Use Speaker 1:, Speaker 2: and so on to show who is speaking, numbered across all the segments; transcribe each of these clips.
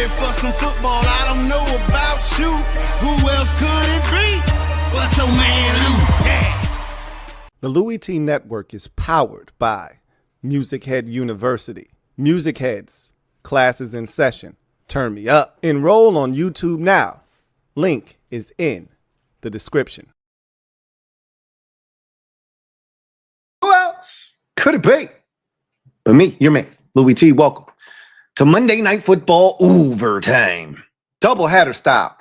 Speaker 1: ready for some football. I don't know about you. Who else could it be but your man Louie? Yeah.
Speaker 2: The Louie T Network is powered by MusicHead University. MusicHeads, classes in session. Turn me up. Enroll on YouTube now. Link is in the description.
Speaker 3: Who else could it be but me, your man, Louie T? Welcome to Monday Night Football overtime. Doubleheader style.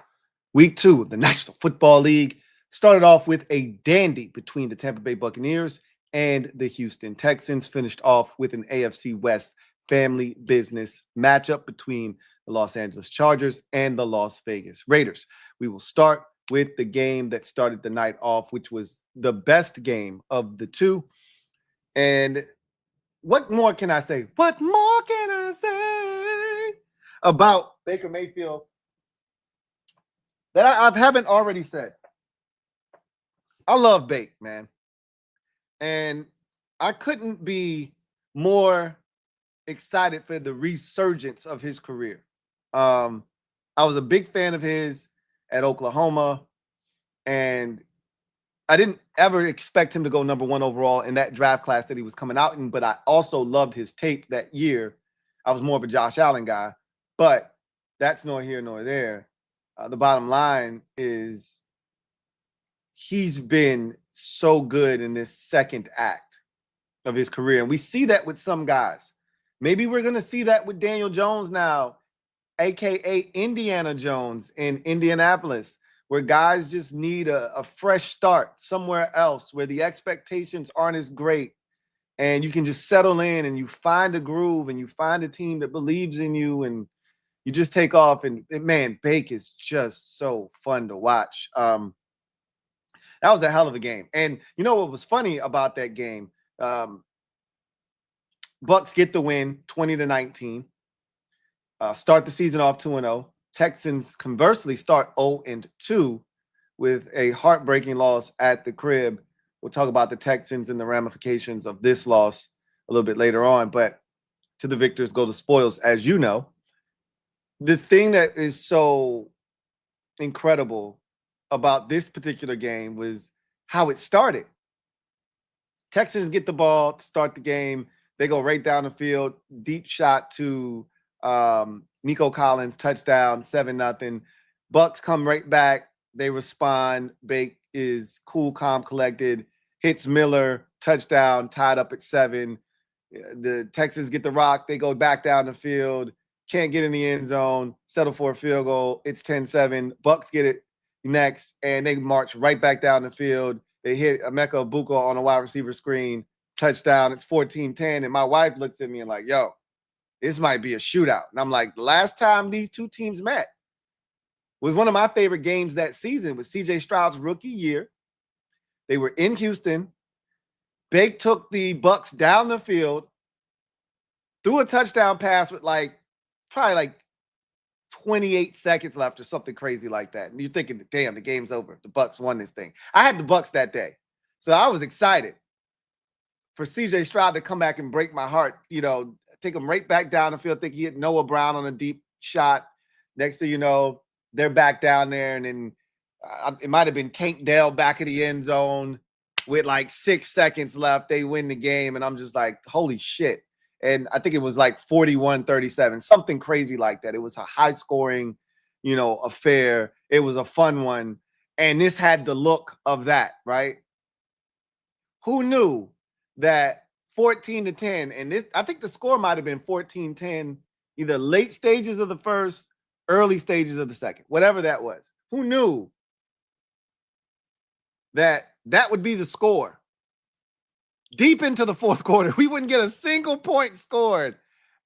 Speaker 3: Week 2 of the National Football League started off with a dandy between the Tampa Bay Buccaneers and the Houston Texans. Finished off with an AFC West family business matchup between the Los Angeles Chargers and the Las Vegas Raiders. We will start with the game that started the night off, which was the best game of the two. And what more can I say? What more can I say about Baker Mayfield that I haven't already said? I love Bake, man. And I couldn't be more excited for the resurgence of his career. I was a big fan of his at Oklahoma, and I didn't ever expect him to go number 1 overall in that draft class that he was coming out in, but I also loved his tape that year. I was more of a Josh Allen guy, but that's nor here nor there. The bottom line is he's been so good in this second act of his career, and we see that with some guys. Maybe we're going to see that with Daniel Jones now, a.k.a. Indiana Jones in Indianapolis, where guys just need a fresh start somewhere else where the expectations aren't as great, and you can just settle in and you find a groove and you find a team that believes in you and you just take off. And man, Bake is just so fun to watch. That was a hell of a game. And you know what was funny about that game? Bucs get the win 20-19. Start the season off 2-0. Texans conversely start 0-2 with a heartbreaking loss at the crib. We'll talk about the Texans and the ramifications of this loss a little bit later on. But to the victors go the spoils, as you know. The thing that is so incredible about this particular game was how it started. Texans get the ball to start the game. They go right down the field, deep shot to Nico Collins, touchdown, 7-0. Bucs come right back. They respond. Bake is cool, calm, collected. Hits Miller, touchdown, tied up at 7. The Texans get the rock. They go back down the field. Can't get in the end zone. Settle for a field goal. It's 10-7. Bucs get it next, and they march right back down the field. They hit Emeka Egbuka on a wide receiver screen. Touchdown. It's 14-10. And my wife looks at me and like, yo, this might be a shootout. And I'm like, the last time these two teams met was one of my favorite games that season with C.J. Stroud's rookie year. They were in Houston. Bake took the Bucs down the field, threw a touchdown pass with probably 28 seconds left or something crazy like that. And you're thinking, damn, the game's over. The Bucs won this thing. I had the Bucs that day. So I was excited for C.J. Stroud to come back and break my heart, take him right back down the field. I think he hit Noah Brown on a deep shot. Next thing you know, they're back down there. And then it might have been Tank Dell back in the end zone with 6 seconds left. They win the game. And I'm just like, holy shit. And I think it was 41-37, something crazy like that. It was a high scoring, affair. It was a fun one. And this had the look of that, right? Who knew that 14-10, and this, I think the score might have been 14-10, either late stages of the first, early stages of the second, whatever that was. Who knew that would be the score? Deep into the fourth quarter, we wouldn't get a single point scored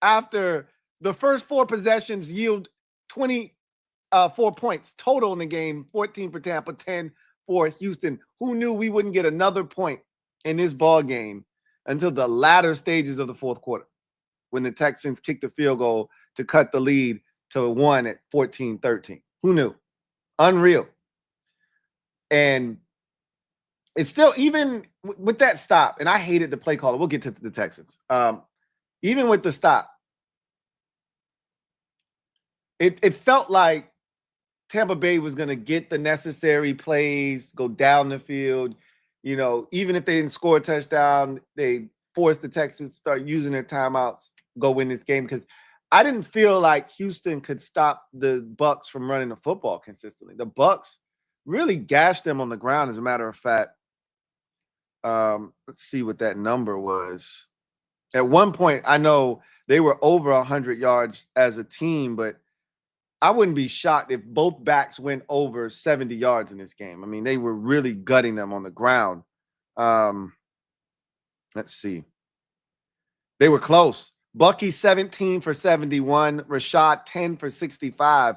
Speaker 3: after the first 4 possessions yield 24 points total in the game, 14 for Tampa, 10 for Houston. Who knew we wouldn't get another point in this ball game until the latter stages of the fourth quarter when the Texans kicked the field goal to cut the lead to 1 at 14-13. Who knew? Unreal. And it's still, even with that stop, and I hated the play caller. We'll get to the Texans. Even with the stop, it felt like Tampa Bay was going to get the necessary plays, go down the field. You know, even if they didn't score a touchdown, they forced the Texans to start using their timeouts, go win this game. Because I didn't feel like Houston could stop the Bucs from running the football consistently. The Bucs really gashed them on the ground, as a matter of fact. Let's see what that number was. At one point, I know they were over 100 yards as a team, but I wouldn't be shocked if both backs went over 70 yards in this game. I mean, they were really gutting them on the ground. Let's see. They were close. Bucky 17 for 71, Rashad 10 for 65.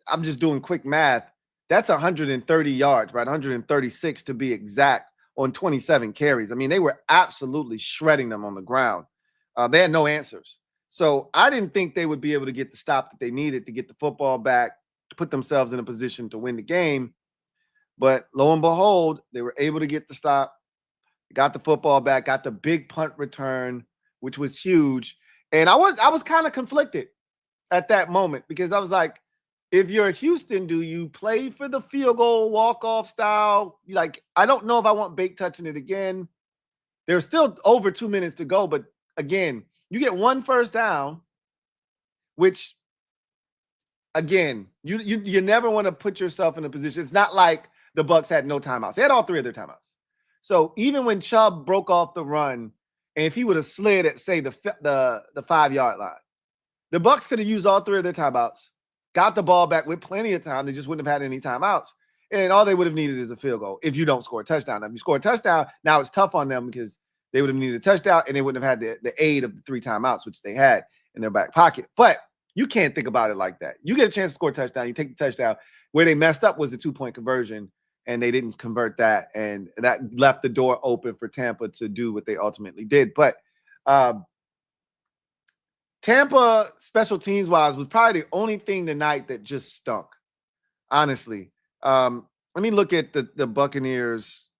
Speaker 3: I'm just doing quick math. That's 130 yards, right? 136 to be exact on 27 carries. I mean, they were absolutely shredding them on the ground. They had no answers. So I didn't think they would be able to get the stop that they needed to get the football back, to put themselves in a position to win the game. But lo and behold, they were able to get the stop, got the football back, got the big punt return, which was huge. And I was kind of conflicted at that moment, because I was like, if you're Houston, do you play for the field goal walk-off style? Like, I don't know if I want Bake touching it again. There's still over 2 minutes to go, but again, you get one first down, which, again, you never want to put yourself in a position. It's not like the Bucs had no timeouts. They had all three of their timeouts. So even when Chubb broke off the run, and if he would have slid at, say, the 5-yard line, the Bucs could have used all three of their timeouts, got the ball back with plenty of time. They just wouldn't have had any timeouts. And all they would have needed is a field goal if you don't score a touchdown. Now, if you score a touchdown, now it's tough on them, because they would have needed a touchdown, and they wouldn't have had the aid of the 3 timeouts, which they had in their back pocket. But you can't think about it like that. You get a chance to score a touchdown, you take the touchdown. Where they messed up was the 2-point conversion, and they didn't convert that, and that left the door open for Tampa to do what they ultimately did. But Tampa, special teams-wise, was probably the only thing tonight that just stunk, honestly. Let me look at the Buccaneers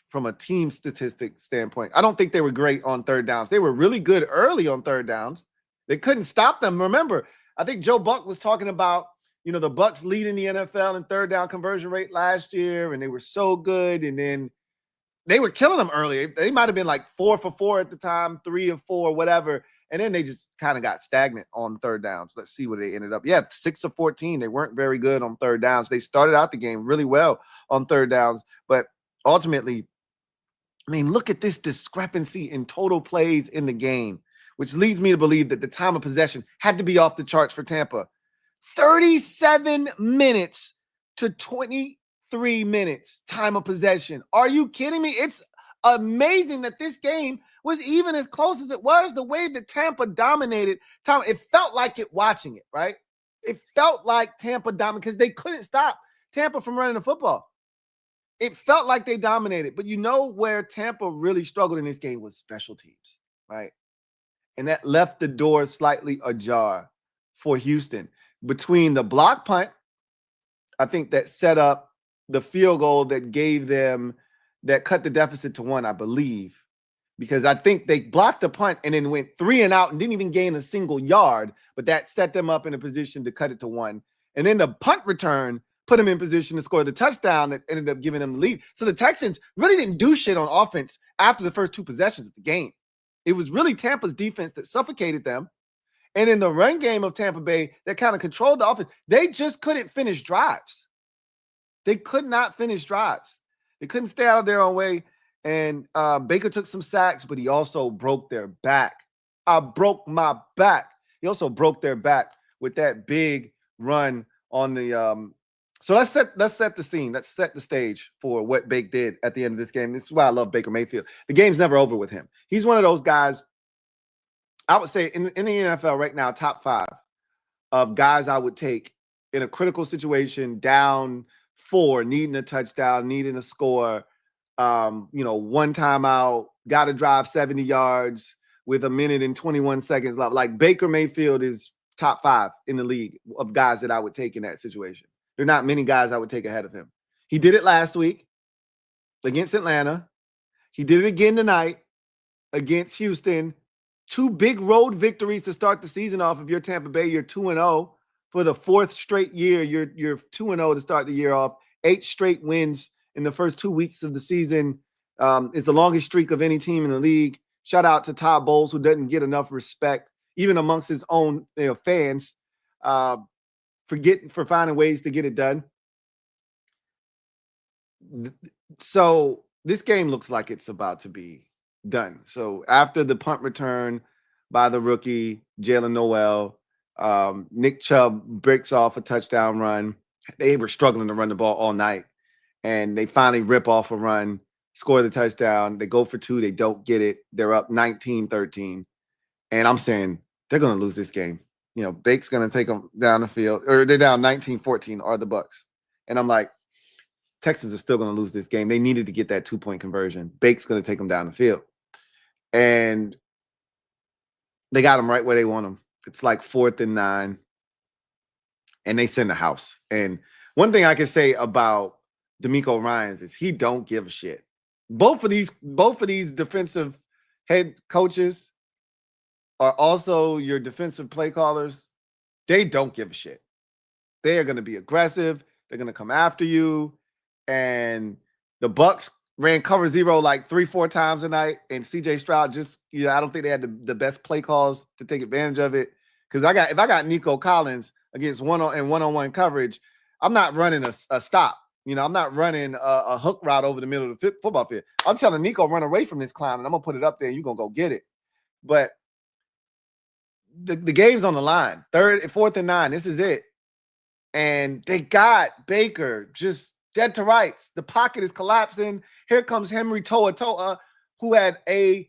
Speaker 3: from a team statistic standpoint. I don't think they were great on third downs. They were really good early on third downs. They couldn't stop them. Remember, I think Joe Buck was talking about, the Bucs leading the NFL in third down conversion rate last year, and they were so good. And then they were killing them early. They might have been like 4 for 4 at the time, 3 of 4, whatever. And then they just kind of got stagnant on third downs. Let's see what they ended up. Yeah, 6 of 14. They weren't very good on third downs. They started out the game really well on third downs, but ultimately, I mean, look at this discrepancy in total plays in the game, which leads me to believe that the time of possession had to be off the charts for Tampa. 37 minutes to 23 minutes time of possession. Are you kidding me? It's amazing that this game was even as close as it was. The way that Tampa dominated, it felt like it watching it, right? It felt like Tampa dominated because they couldn't stop Tampa from running the football. It felt like they dominated, but where Tampa really struggled in this game was special teams, right? And that left the door slightly ajar for Houston. Between the block punt, I think that set up the field goal that cut the deficit to 1, I believe, because I think they blocked the punt and then went 3 and out and didn't even gain a single yard, but that set them up in a position to cut it to 1. And then the punt return put them in position to score the touchdown that ended up giving them the lead. So the Texans really didn't do shit on offense after the first 2 possessions of the game. It was really Tampa's defense that suffocated them. And in the run game of Tampa Bay that kind of controlled the offense, they just couldn't finish drives. They could not finish drives. They couldn't stay out of their own way. And Baker took some sacks, but he also broke their back. I broke my back. He also broke their back with that big run on the So let's set the scene. Let's set the stage for what Bake did at the end of this game. This is why I love Baker Mayfield. The game's never over with him. He's one of those guys, I would say in the NFL right now, top 5 of guys I would take in a critical situation, down 4, needing a touchdown, needing a score, one timeout, got to drive 70 yards with 1 minute and 21 seconds left. Like, Baker Mayfield is top 5 in the league of guys that I would take in that situation. There are not many guys I would take ahead of him. He did it last week against Atlanta. He did it again tonight against Houston. 2 big road victories to start the season off. If you're Tampa Bay, you're 2-0 for the 4th straight year. You're 2-0 to start the year off. 8 straight wins in the first 2 weeks of the season. It's the longest streak of any team in the league. Shout out to Todd Bowles, who doesn't get enough respect, even amongst his own fans, for finding ways to get it done. So this game looks like it's about to be done. So after the punt return by the rookie, Jalen Noel, Nick Chubb breaks off a touchdown run. They were struggling to run the ball all night, and they finally rip off a run, score the touchdown. They go for 2. They don't get it. They're up 19-13. And I'm saying they're going to lose this game. Bake's going to take them down the field, or they're down 19-14 are the Bucs. And I'm like, Texans are still going to lose this game. They needed to get that 2-point conversion. Bake's going to take them down the field. And they got them right where they want them. It's like 4th and 9. And they send the house. And one thing I can say about DeMeco Ryans is he don't give a shit. Both of these defensive head coaches are also your defensive play callers. They don't give a shit. They are going to be aggressive. They're going to come after you. And the Bucs ran cover 0 like 3-4 times a night. And CJ Stroud just, I don't think they had the best play calls to take advantage of it. Because if I got Nico Collins against one-on-one coverage, I'm not running a stop. I'm not running a hook route over the middle of the football field. I'm telling Nico, run away from this clown, and I'm going to put it up there, and you're going to go get it. But the game's on the line. 4th and 9. This is it. And they got Baker just dead to rights. The pocket is collapsing. Here comes Henry Toa, who had a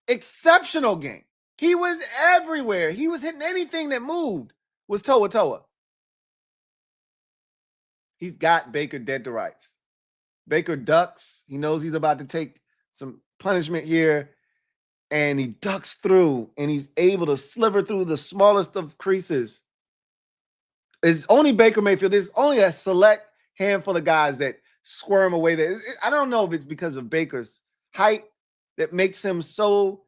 Speaker 3: exceptional game. He was everywhere. He was hitting anything that moved. Was Toa. He's got Baker dead to rights. Baker ducks. He knows he's about to take some punishment here. And he ducks through, and he's able to sliver through the smallest of creases. It's only Baker Mayfield. There's only a select handful of guys that squirm away there. I don't know if it's because of Baker's height that makes him so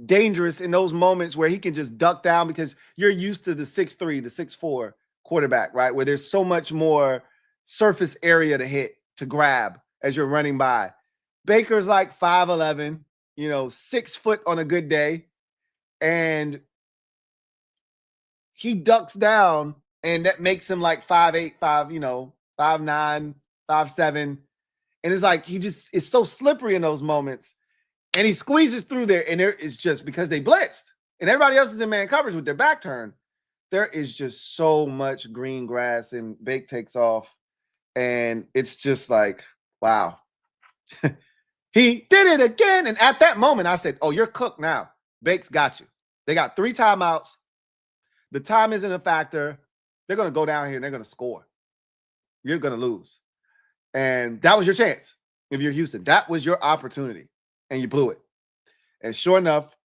Speaker 3: dangerous in those moments where he can just duck down, because you're used to the 6'3", the 6'4" quarterback, right? Where there's so much more surface area to hit, to grab as you're running by. Baker's like 5'11", 6 foot on a good day. And he ducks down, and that makes him like 5'8", 5'9", 5'7". And it's like it's so slippery in those moments. And he squeezes through there, and there is just, because they blitzed and everybody else is in man coverage with their back turned, there is just so much green grass, and Bake takes off. And it's just like, wow. He did it again. And at that moment, I said, oh, you're cooked now. Bake's got you. They got 3 timeouts. The time isn't a factor. They're going to go down here, and they're going to score. You're going to lose. And that was your chance. If you're Houston, that was your opportunity, and you blew it. And sure enough,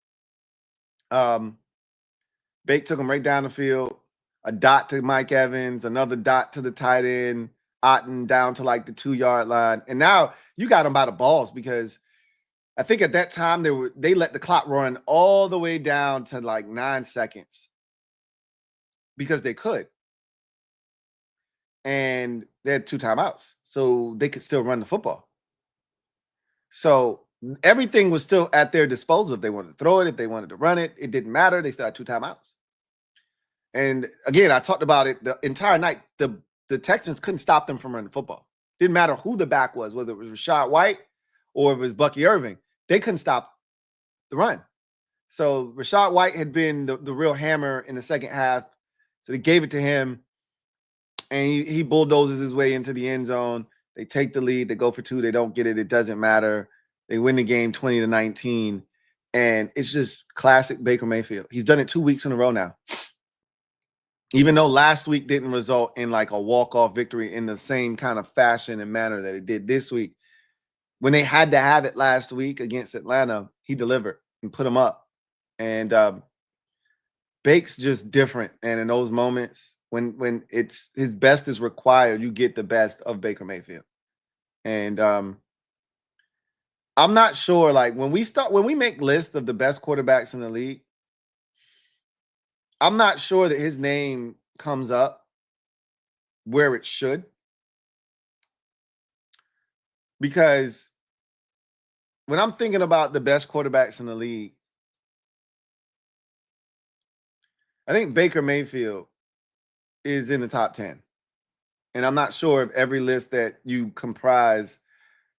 Speaker 3: Bake took him right down the field. A dot to Mike Evans, another dot to the tight end, Otten down to like the 2-yard line. And now you got them by the balls, because I think at that time they let the clock run all the way down to like 9 seconds because they could. And they had 2 timeouts, so they could still run the football. So everything was still at their disposal. If they wanted to throw it, if they wanted to run it, it didn't matter. They still had 2 timeouts. And again, I talked about it the entire night. The Texans couldn't stop them from running the football. Didn't matter who the back was, whether it was Rashad White or it was Bucky Irving. They couldn't stop the run. So Rashad White had been the real hammer in the second half. So they gave it to him, and he bulldozes his way into the end zone. They take the lead. They go for 2. They don't get it. It doesn't matter. They win the game 20-19. And it's just classic Baker Mayfield. He's done it 2 weeks in a row now. Even though last week didn't result in like a walk-off victory in the same kind of fashion and manner that it did this week. When they had to have it last week against Atlanta, he delivered and put them up. And Bake's just different. And in those moments, when it's his best is required, you get the best of Baker Mayfield. And I'm not sure, like when we make lists of the best quarterbacks in the league, I'm not sure that his name comes up where it should. Because when I'm thinking about the best quarterbacks in the league, I think Baker Mayfield is in the top 10. And I'm not sure if every list that you comprise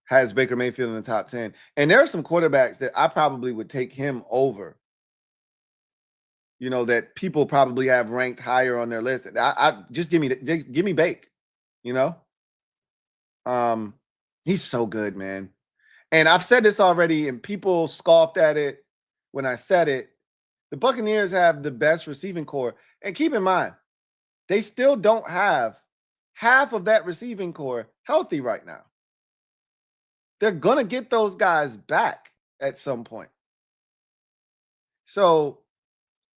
Speaker 3: has Baker Mayfield in the top 10. And there are some quarterbacks that I probably would take him over, that people probably have ranked higher on their list. I just give me Bake, He's so good, man. And I've said this already, and people scoffed at it when I said it. The Buccaneers have the best receiving core. And keep in mind, they still don't have half of that receiving core healthy right now. They're going to get those guys back at some point. So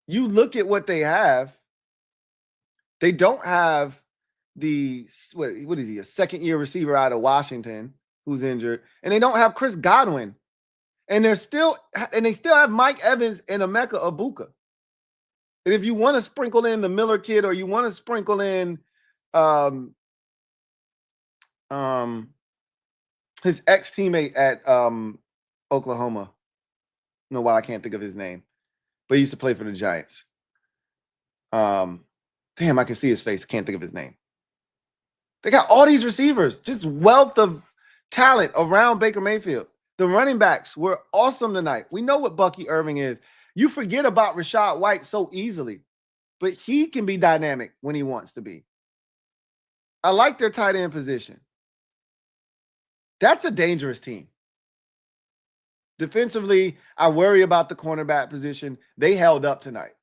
Speaker 3: you look at what they have. They don't have what is he, a second-year receiver out of Washington who's injured, and they don't have Chris Godwin. And they still have Mike Evans and Emeka Egbuka. And if you want to sprinkle in the Miller kid, or you want to sprinkle in his ex-teammate at Oklahoma. I don't know why I can't think of his name, but he used to play for the Giants. Damn, I can see his face. Can't think of his name. They got all these receivers, just wealth of talent around Baker Mayfield. The running backs were awesome tonight. We know what Bucky Irving is. You forget about Rachaad White so easily, but he can be dynamic when he wants to be. I like their tight end position. That's a dangerous team. Defensively, I worry about the cornerback position. They held up tonight.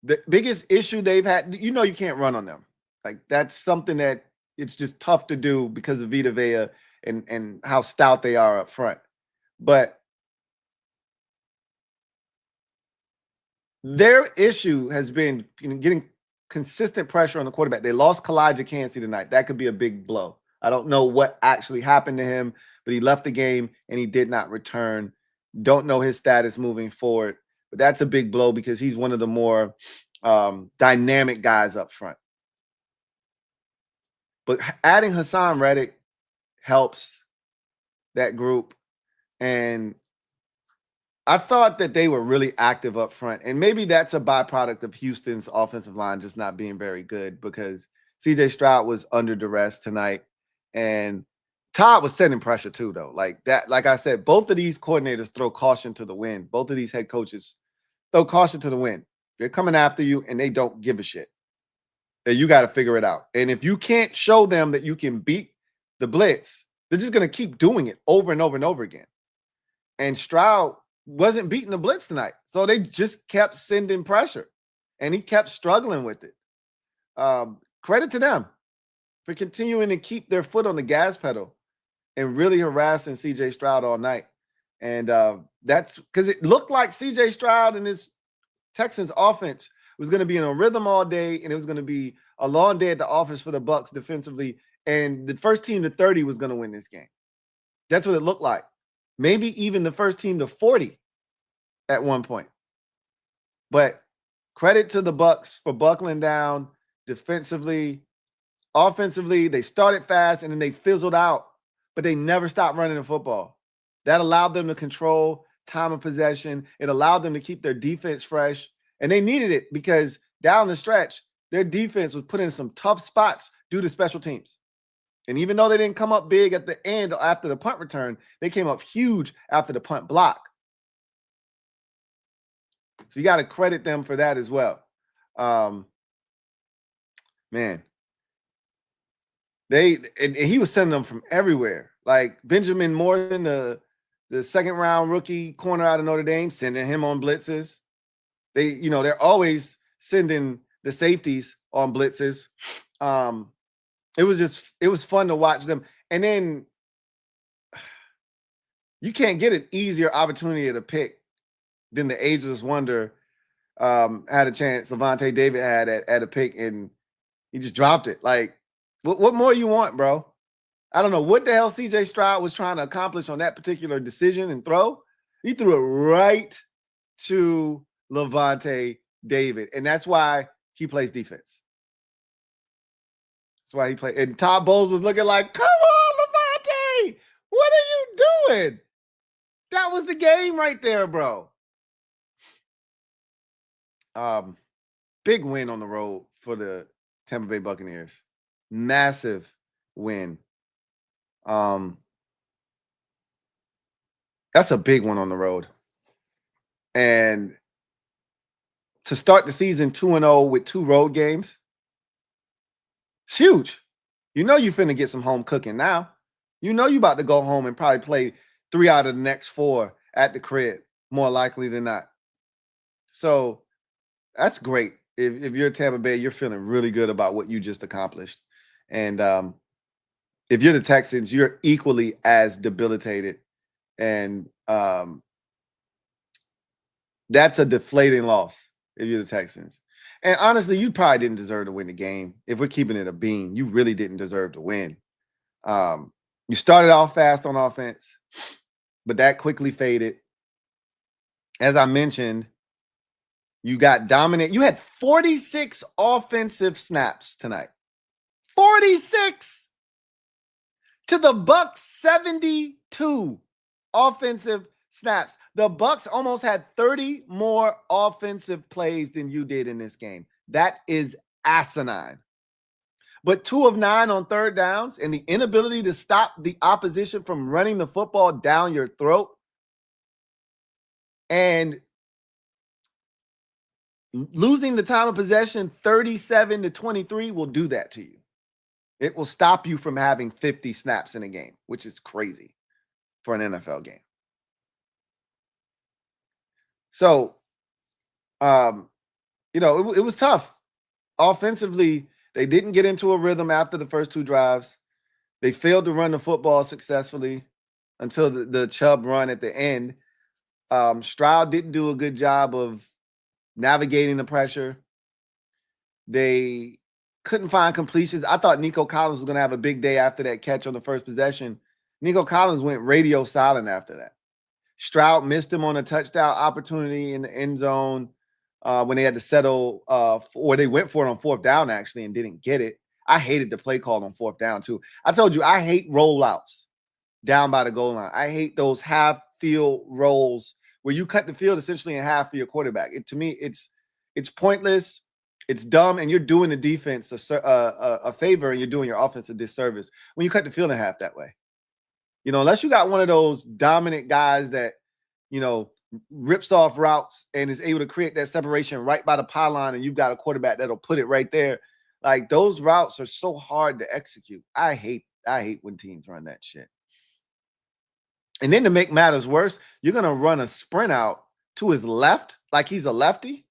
Speaker 3: The biggest issue they've had, you can't run on them. Like, that's something that it's just tough to do because of Vita Vea and how stout they are up front. But their issue has been getting consistent pressure on the quarterback. They lost Kalijah Cansey tonight. That could be a big blow. I don't know what actually happened to him, but he left the game and he did not return. Don't know his status moving forward, but that's a big blow because he's one of the more dynamic guys up front. But adding Hassan Reddick helps that group. And I thought that they were really active up front. And maybe that's a byproduct of Houston's offensive line just not being very good, because CJ Stroud was under duress tonight. And Todd was sending pressure too, though. Like I said, both of these coordinators throw caution to the wind. Both of these head coaches throw caution to the wind. They're coming after you and they don't give a shit. And you got to figure it out. And if you can't show them that you can beat the blitz, they're just going to keep doing it over and over and over again. And Stroud wasn't beating the blitz tonight. So they just kept sending pressure. And he kept struggling with it. Credit to them for continuing to keep their foot on the gas pedal and really harassing CJ Stroud all night. And that's because it looked like CJ Stroud and his Texans offense was going to be in a rhythm all day, and it was going to be a long day at the office for the Bucs defensively, and the first team to 30 was going to win this game. That's what it looked like. Maybe even the first team to 40 at one point. But credit to the Bucs for buckling down defensively. Offensively, they started fast and then they fizzled out, but they never stopped running the football. That allowed them to control time of possession. It allowed them to keep their defense fresh, and they needed it because down the stretch, their defense was put in some tough spots due to special teams. And even though they didn't come up big at the end after the punt return, they came up huge after the punt block. So you got to credit them for that as well. Man. And he was sending them from everywhere. Like Benjamin Morton, the second-round rookie corner out of Notre Dame, sending him on blitzes. They're always sending the safeties on blitzes. It was fun to watch them. And then you can't get an easier opportunity to pick than the ageless wonder had a chance. Levante David had at a pick, and he just dropped it. Like, what more you want, bro? I don't know what the hell CJ Stroud was trying to accomplish on that particular decision and throw. He threw it right to Levante David. And that's why he plays defense. That's why he played. And Todd Bowles was looking like, come on, Levante, what are you doing? That was the game right there, bro. Big win on the road for the Tampa Bay Buccaneers. Massive win. That's a big one on the road. And to start the season 2-0 with 2 road games, it's huge. You know you finna get some home cooking now. You know you about to go home and probably play 3 out of the next 4 at the crib, more likely than not. So that's great. If you're Tampa Bay, you're feeling really good about what you just accomplished. And if you're the Texans, you're equally as debilitated. And that's a deflating loss if you're the Texans. And honestly, you probably didn't deserve to win the game. If we're keeping it a bean, you really didn't deserve to win. You started off fast on offense, but that quickly faded. As I mentioned, you got dominant. You had 46 offensive snaps tonight. 46 to the Bucs 72 offensive snaps. The Bucs almost had 30 more offensive plays than you did in this game. That is asinine. But 2 of 9 on third downs and the inability to stop the opposition from running the football down your throat and losing the time of possession 37-23 will do that to you. It will stop you from having 50 snaps in a game, which is crazy for an NFL game. So, it was tough. Offensively, they didn't get into a rhythm after the first 2 drives. They failed to run the football successfully until the Chubb run at the end. Stroud didn't do a good job of navigating the pressure. They couldn't find completions. I thought Nico Collins was going to have a big day after that catch on the first possession. Nico Collins went radio silent after that. Stroud missed him on a touchdown opportunity in the end zone when they had to settle, or they went for it on 4th down, actually, and didn't get it. I hated the play call on 4th down, too. I told you, I hate rollouts down by the goal line. I hate those half-field rolls where you cut the field essentially in half for your quarterback. To me, it's pointless. It's dumb, and you're doing the defense a favor, and you're doing your offense a disservice when you cut the field in half that way. Unless you got one of those dominant guys that, rips off routes and is able to create that separation right by the pylon, and you've got a quarterback that'll put it right there. Like, those routes are so hard to execute. I hate when teams run that shit. And then to make matters worse, you're going to run a sprint out to his left like he's a lefty.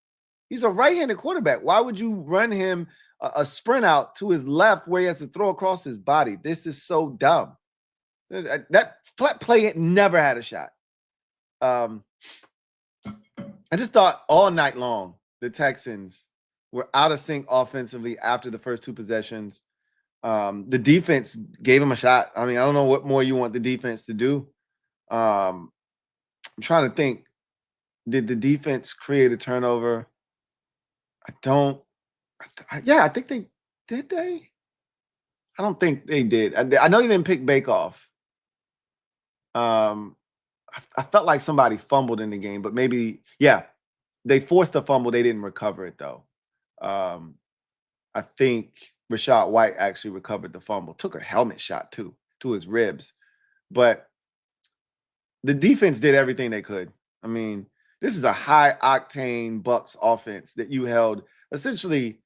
Speaker 3: He's a right-handed quarterback. Why would you run him a sprint out to his left where he has to throw across his body? This is so dumb. That play never had a shot. I just thought all night long the Texans were out of sync offensively after the first 2 possessions. The defense gave him a shot. I mean, I don't know what more you want the defense to do. I'm trying to think. Did the defense create a turnover? I don't. I think they did. I don't think they did. I know they didn't pick Bake off. I felt like somebody fumbled in the game, but maybe, they forced a fumble. They didn't recover it, though. I think Rashad White actually recovered the fumble, took a helmet shot, too, to his ribs. But the defense did everything they could. I mean, this is a high-octane Bucs offense that you held essentially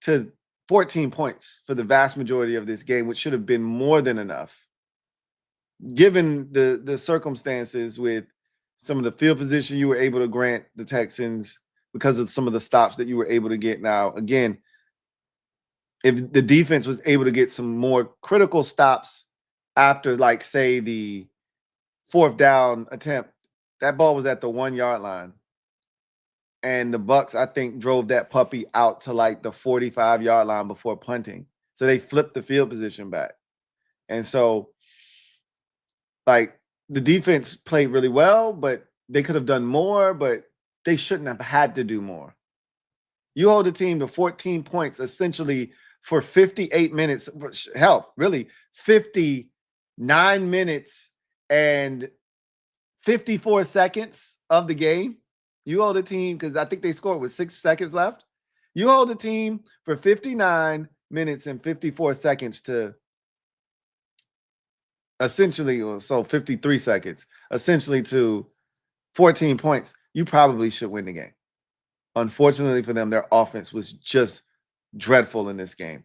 Speaker 3: to 14 points for the vast majority of this game, which should have been more than enough, given the circumstances with some of the field position you were able to grant the Texans because of some of the stops that you were able to get. Now, again, if the defense was able to get some more critical stops after, like, say, the 4th down attempt, that ball was at the 1-yard line. And the Bucs, I think, drove that puppy out to like the 45-yard line before punting. So they flipped the field position back. And so, like, the defense played really well, but they could have done more. But they shouldn't have had to do more. You hold a team to 14 points essentially for 58 minutes. Hell, really 59 minutes and 54 seconds of the game. You hold a team, because I think they scored with 6 seconds left. You hold a team for 59 minutes and 54 seconds to essentially, so 53 seconds, essentially to 14 points. You probably should win the game. Unfortunately for them, their offense was just dreadful in this game.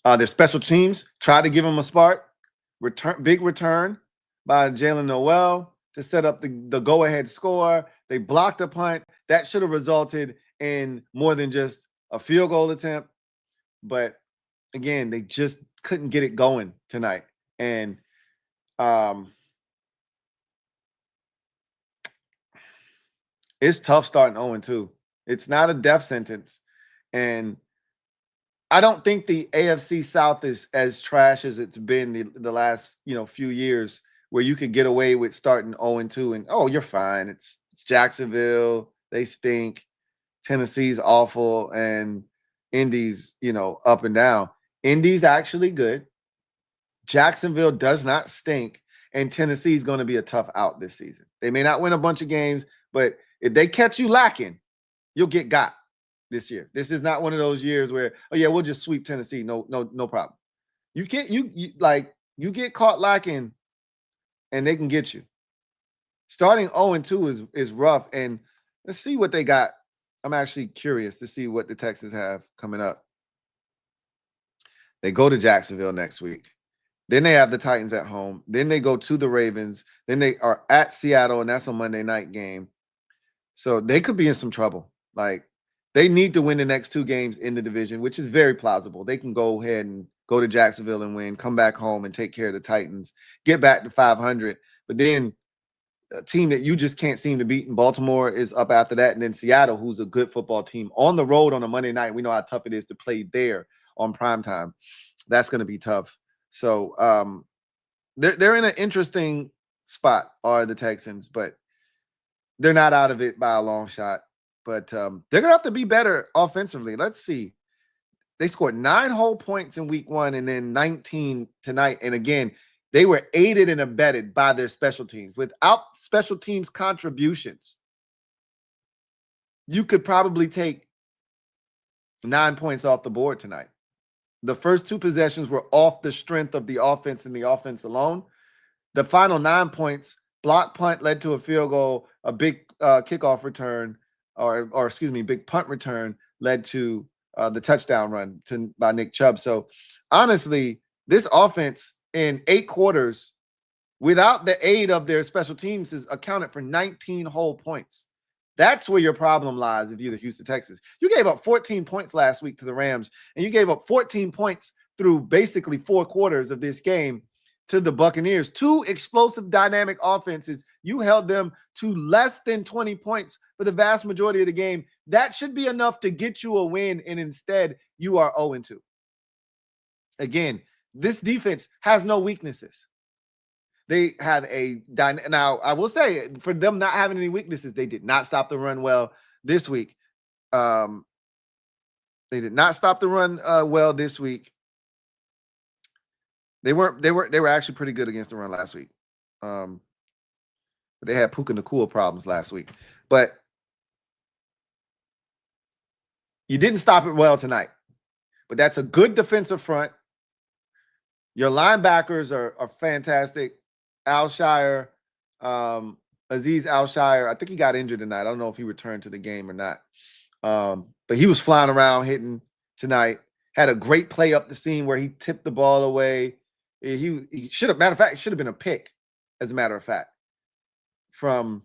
Speaker 3: Their special teams tried to give them a spark. Big return by Jalen Noel to set up the go-ahead score. They blocked a punt. That should have resulted in more than just a field goal attempt. But again, they just couldn't get it going tonight. And it's tough starting 0-2. It's not a death sentence. And I don't think the AFC South is as trash as it's been the last, few years, where you could get away with starting 0-2 and, oh, you're fine. It's Jacksonville. They stink. Tennessee's awful. And Indy's, up and down. Indy's actually good. Jacksonville does not stink. And Tennessee's going to be a tough out this season. They may not win a bunch of games, but if they catch you lacking, you'll get got this year. This is not one of those years where, oh yeah, we'll just sweep Tennessee. No problem. You can't, you get caught lacking and they can get you. Starting 0-2 is rough. And let's see what they got. I'm actually curious to see what the Texans have coming up. They go to Jacksonville next week. Then they have the Titans at home. Then they go to the Ravens. Then they are at Seattle, and that's a Monday night game. So they could be in some trouble. Like, they need to win the next 2 games in the division, which is very plausible. They can go ahead and go to Jacksonville and win, come back home and take care of the Titans, get back to 500. But then a team that you just can't seem to beat in Baltimore is up after that. And then Seattle, who's a good football team, on the road on a Monday night. We know how tough it is to play there on primetime. That's going to be tough. So they're in an interesting spot, are the Texans, but they're not out of it by a long shot. But they're going to have to be better offensively. Let's see. They scored 9 whole points in week 1 and then 19 tonight. And again, they were aided and abetted by their special teams. Without special teams contributions, you could probably take 9 points off the board tonight. The first 2 possessions were off the strength of the offense and the offense alone. The final 9 points, block punt led to a field goal, a big kickoff return, or excuse me, big punt return led to the touchdown run by Nick Chubb. So honestly, this offense in 8 quarters, without the aid of their special teams, is accounted for 19 whole points. That's where your problem lies if you're the Houston Texans. You gave up 14 points last week to the Rams, and you gave up 14 points through basically 4 quarters of this game to the Buccaneers. 2 explosive, dynamic offenses. You held them to less than 20 points for the vast majority of the game. That should be enough to get you a win, and instead you are 0-2. Again, this defense has no weaknesses. They have now, I will say, for them not having any weaknesses, they did not stop the run well this week. They did not stop the run well this week. They were actually pretty good against the run last week. But they had Puka Nacua problems last week. But you didn't stop it well tonight. But that's a good defensive front. Your linebackers are fantastic. Aziz Al-Shire, I think he got injured tonight. I don't know if he returned to the game or not. But he was flying around hitting tonight. Had a great play up the seam where he tipped the ball away. He should have, matter of fact, it should have been a pick, as a matter of fact, from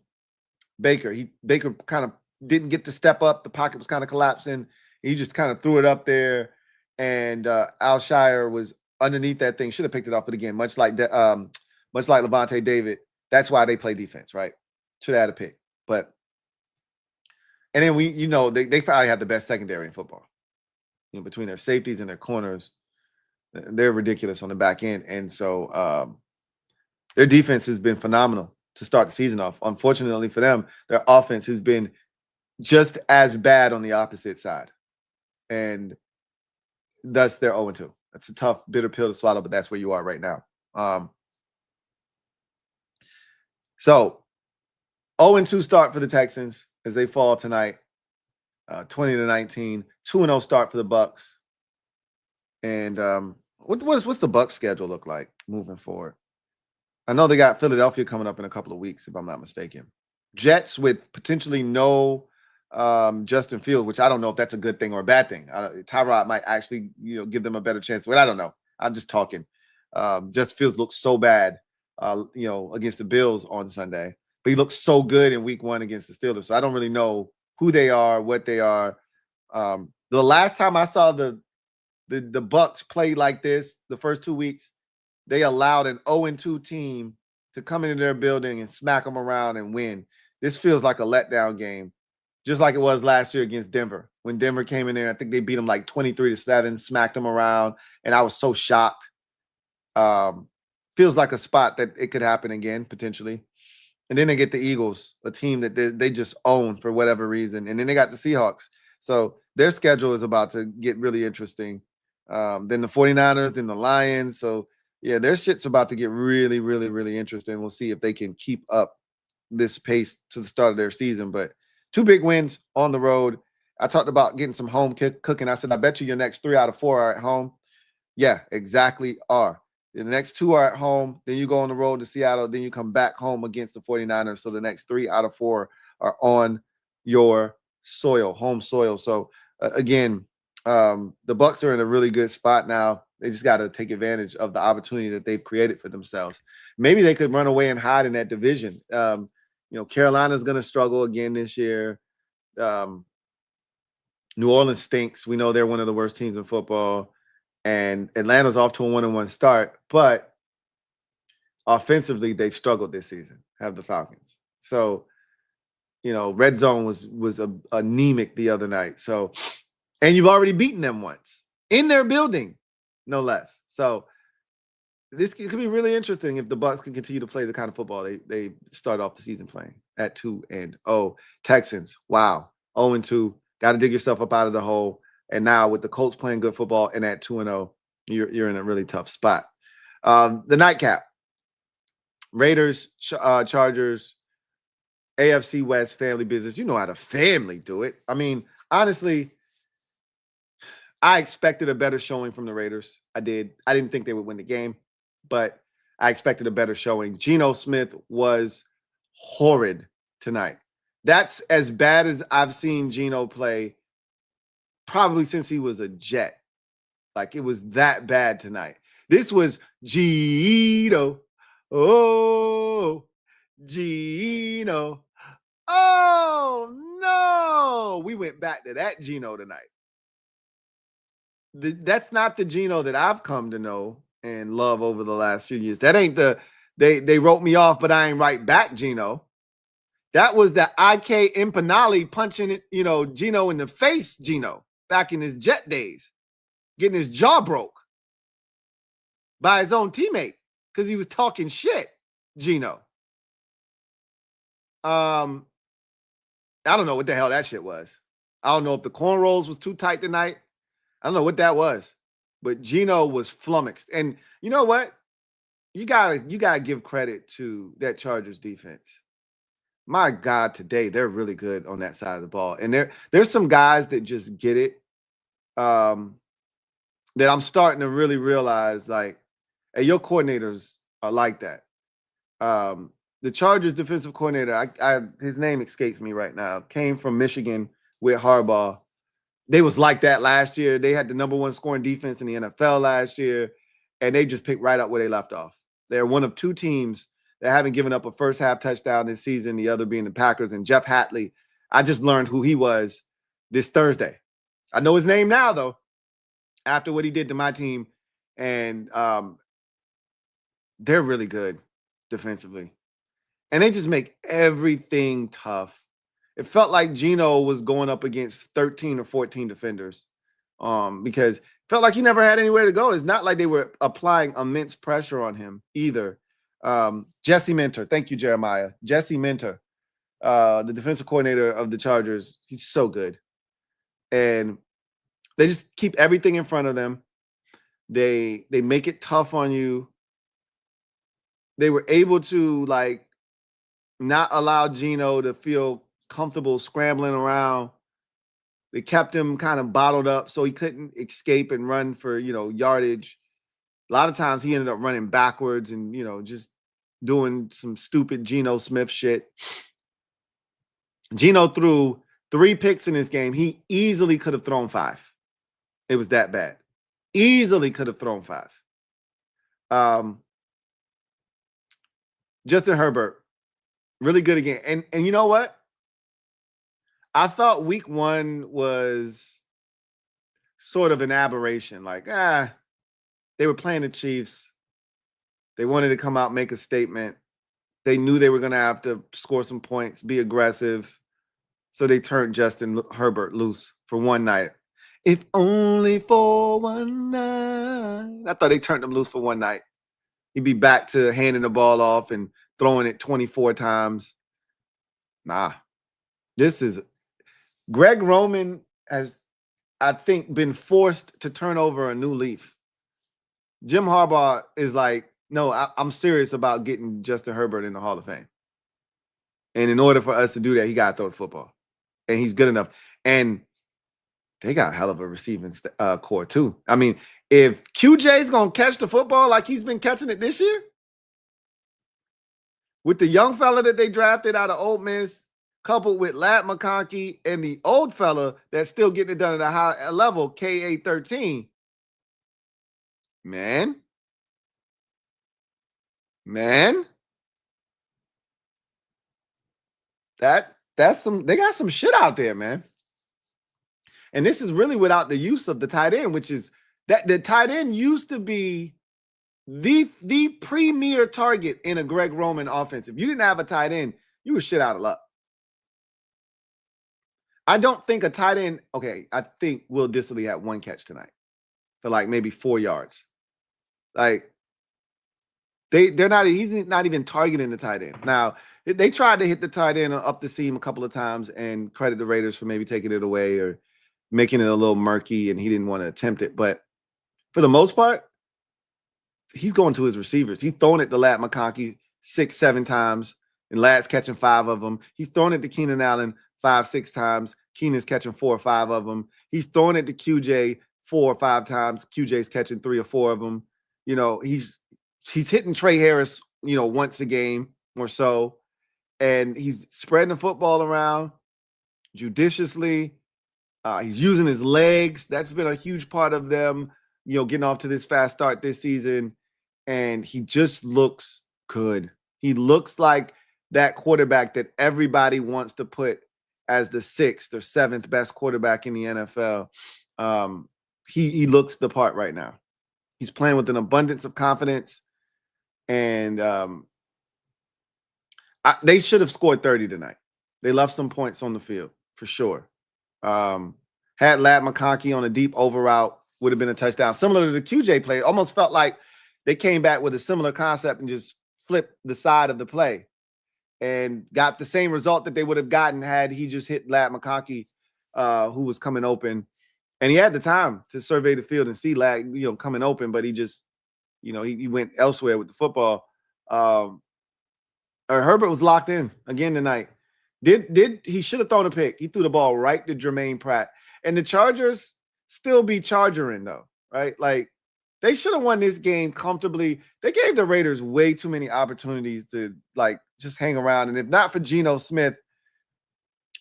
Speaker 3: Baker. Baker kind of didn't get to step up. The pocket was kind of collapsing. He just kind of threw it up there. And Al-Shire was underneath that thing. Should have picked it off. But again, much like Levante David, that's why they play defense, right? Should have had a pick. But and then they probably have the best secondary in football. Between their safeties and their corners, they're ridiculous on the back end. And so their defense has been phenomenal to start the season off. Unfortunately for them, their offense has been just as bad on the opposite side. And thus they're 0-2. That's a tough, bitter pill to swallow, but that's where you are right now. So 0-2 start for the Texans as they fall tonight, 20-19. 2-0 start for the Bucs. And what's the Bucs schedule look like moving forward? I know they got Philadelphia coming up in a couple of weeks, if I'm not mistaken. Jets with potentially no Justin Field, which I don't know if that's a good thing or a bad thing. Tyrod might actually, give them a better chance. But I don't know. I'm just talking. Justin Fields looks so bad, against the Bills on Sunday, but he looks so good in Week 1 against the Steelers. So I don't really know who they are, what they are. The last time I saw the Bucs play like this, the first 2 weeks, they allowed an 0-2 team to come into their building and smack them around and win. This feels like a letdown game, just like it was last year against Denver. When Denver came in there, I think they beat them like 23-7, smacked them around, and I was so shocked. Feels like a spot that it could happen again, potentially. And then they get the Eagles, a team that they just own for whatever reason. And then they got the Seahawks. So their schedule is about to get really interesting. Then the 49ers, then the Lions. So, yeah, their shit's about to get really, really, really interesting. We'll see if they can keep up this pace to the start of their season. But 2 big wins on the road. I talked about getting some home cooking. I said, I bet you your next 3 out of 4 are at home. Yeah, exactly are. The next 2 are at home. Then you go on the road to Seattle. Then you come back home against the 49ers. So the next 3 out of 4 are on your soil, home soil. So, again, the Bucs are in a really good spot now. They just got to take advantage of the opportunity that they've created for themselves. Maybe they could run away and hide in that division. Carolina's going to struggle again this year. New Orleans stinks. We know they're one of the worst teams in football. And Atlanta's off to a 1-1 start. But offensively, they've struggled this season, have the Falcons. So, red zone was anemic the other night. So, and you've already beaten them once in their building, no less. So this could be really interesting if the Bucs can continue to play the kind of football they start off the season playing at 2-0. Texans, wow, 0-2. Got to dig yourself up out of the hole. And now with the Colts playing good football and at 2-0, you're in a really tough spot. The nightcap, Raiders, Chargers, AFC West, family business. You know how the family do it. I mean, honestly, I expected a better showing from the Raiders. I did. I didn't think they would win the game, but I expected a better showing. Geno Smith was horrid tonight. That's as bad as I've seen Geno play probably since he was a Jet. Like, it was that bad tonight. This was Geno. Oh, Geno. Oh, no. We went back to that Geno tonight. That's not the Geno that I've come to know and love over the last few years. That ain't they wrote me off, but I ain't right back Geno. That was the IK Impanali punching it, Geno in the face, Geno, back in his Jet days, getting his jaw broke by his own teammate because he was talking shit, Geno. I don't know what the hell that shit was. I don't know if the cornrows was too tight tonight. I don't know what that was, but Geno was flummoxed. And you know what? You gotta give credit to that Chargers defense. My God, today they're really good on that side of the ball. And there's some guys that just get it. That I'm starting to really realize, like, hey, your coordinators are like that. The Chargers defensive coordinator, his name escapes me right now, came from Michigan with Harbaugh. They was like that last year. They had the #1 scoring defense in the NFL last year, and they just picked right up where they left off. They're one of 2 teams that haven't given up a first half touchdown this season, the other being the Packers. And Jeff Hatley, I just learned who he was this Thursday. I know his name now, though, after what he did to my team. And they're really good defensively. And they just make everything tough. It felt like Geno was going up against 13 or 14 defenders because it felt like he never had anywhere to go. It's not like they were applying immense pressure on him either. Jesse Minter. Thank you, Jeremiah. Jesse Minter. the defensive coordinator of the Chargers. He's so good. And they just keep everything in front of them. They make it tough on you. They were able to like not allow Geno to feel comfortable scrambling around. They kept him kind of bottled up so he couldn't escape and run for, yardage. A lot of times he ended up running backwards and, just doing some stupid Geno Smith shit. Geno threw 3 picks in this game. He easily could have thrown 5. It was that bad. Easily could have thrown 5. Justin Herbert, really good again. And you know what? I thought week 1 was sort of an aberration. Like, they were playing the Chiefs. They wanted to come out, make a statement. They knew they were going to have to score some points, be aggressive. So they turned Justin Herbert loose for one night. If only for one night. I thought they turned him loose for one night. He'd be back to handing the ball off and throwing it 24 times. Nah. This is Greg Roman has, I think, been forced to turn over a new leaf. Jim Harbaugh is like, no, I'm serious about getting Justin Herbert in the Hall of Fame. And in order for us to do that, he got to throw the football. And he's good enough. And they got a hell of a receiving core, too. I mean, if QJ's going to catch the football like he's been catching it this year, with the young fella that they drafted out of Ole Miss, coupled with Ladd McConkey and the old fella that's still getting it done at a high level, KA13, man, that's some, they got some shit out there, man. And this is really without the use of the tight end, which is that the tight end used to be the premier target in a Greg Roman offense. If you didn't have a tight end, you were shit out of luck. I don't think a tight end, okay, I think Will Dissly had 1 catch tonight for like maybe 4 yards. Like, he's not even targeting the tight end. Now, they tried to hit the tight end up the seam a couple of times and credit the Raiders for maybe taking it away or making it a little murky, and he didn't want to attempt it. But for the most part, he's going to his receivers. He's throwing it to Ladd McConkey 6-7 times, and Ladd's catching 5 of them. He's throwing it to Keenan Allen 5-6 times. Keenan's catching 4 or 5 of them. He's throwing it to QJ 4 or 5 times. QJ's catching 3 or 4 of them. He's hitting Trey Harris, once a game or so. And he's spreading the football around judiciously. He's using his legs. That's been a huge part of them, getting off to this fast start this season. And he just looks good. He looks like that quarterback that everybody wants to put as the 6th or 7th best quarterback in the NFL. He looks the part right now. He's playing with an abundance of confidence. And they should have scored 30 tonight. They left some points on the field, for sure. Had Ladd McConkey on a deep over route, would have been a touchdown. Similar to the QJ play. Almost felt like they came back with a similar concept and just flipped the side of the play and got the same result that they would have gotten had he just hit Ladd McConkey, who was coming open. And he had the time to survey the field and see Ladd, coming open, but he just, he went elsewhere with the football. Herbert was locked in again tonight. He should have thrown a pick. He threw the ball right to Jermaine Pratt. And the Chargers still be chargering, though, right? Like, they should have won this game comfortably. They gave the Raiders way too many opportunities to, like, just hang around. And if not for Geno Smith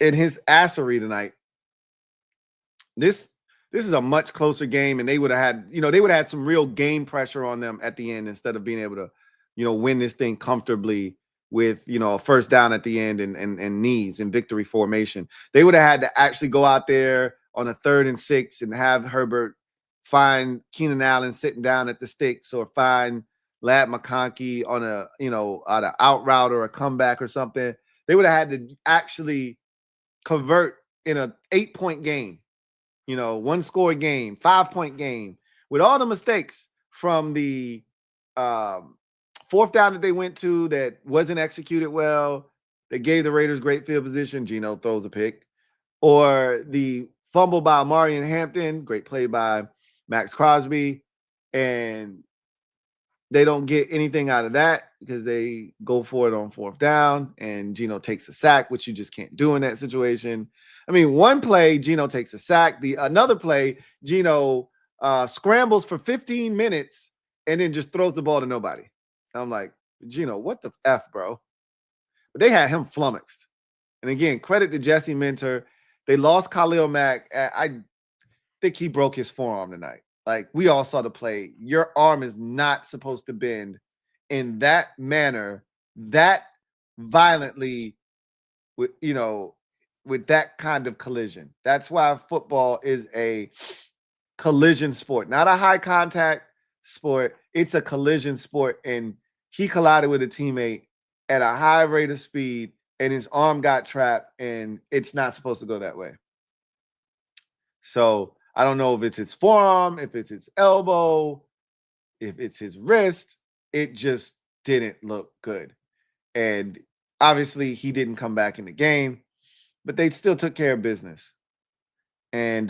Speaker 3: and his assery tonight, this is a much closer game, and they would have had, some real game pressure on them at the end instead of being able to, win this thing comfortably with, a first down at the end and knees in victory formation. They would have had to actually go out there on a 3rd and 6 and have Herbert find Keenan Allen sitting down at the sticks, or find Ladd McConkey on on an out route or a comeback or something. They would have had to actually convert in an 8-point game, 1-score game, 5-point game, with all the mistakes from the 4th down that they went to that wasn't executed well. They gave the Raiders great field position. Geno throws a pick. Or the fumble by Amari Hampton, great play by Max Crosby, and they don't get anything out of that because they go for it on 4th down, and Geno takes a sack, which you just can't do in that situation. I mean, one play, Geno takes a sack. Another play, Geno scrambles for 15 minutes and then just throws the ball to nobody. I'm like, Geno, what the F, bro? But they had him flummoxed. And again, credit to Jesse Minter. They lost Khalil Mack. I think he broke his forearm tonight. Like, we all saw the play. Your arm is not supposed to bend in that manner, that violently, with that kind of collision. That's why football is a collision sport, not a high contact sport. It's a collision sport. And he collided with a teammate at a high rate of speed, and his arm got trapped, and it's not supposed to go that way. So I don't know if it's his forearm, if it's his elbow, if it's his wrist. It just didn't look good. And obviously he didn't come back in the game, but they still took care of business. And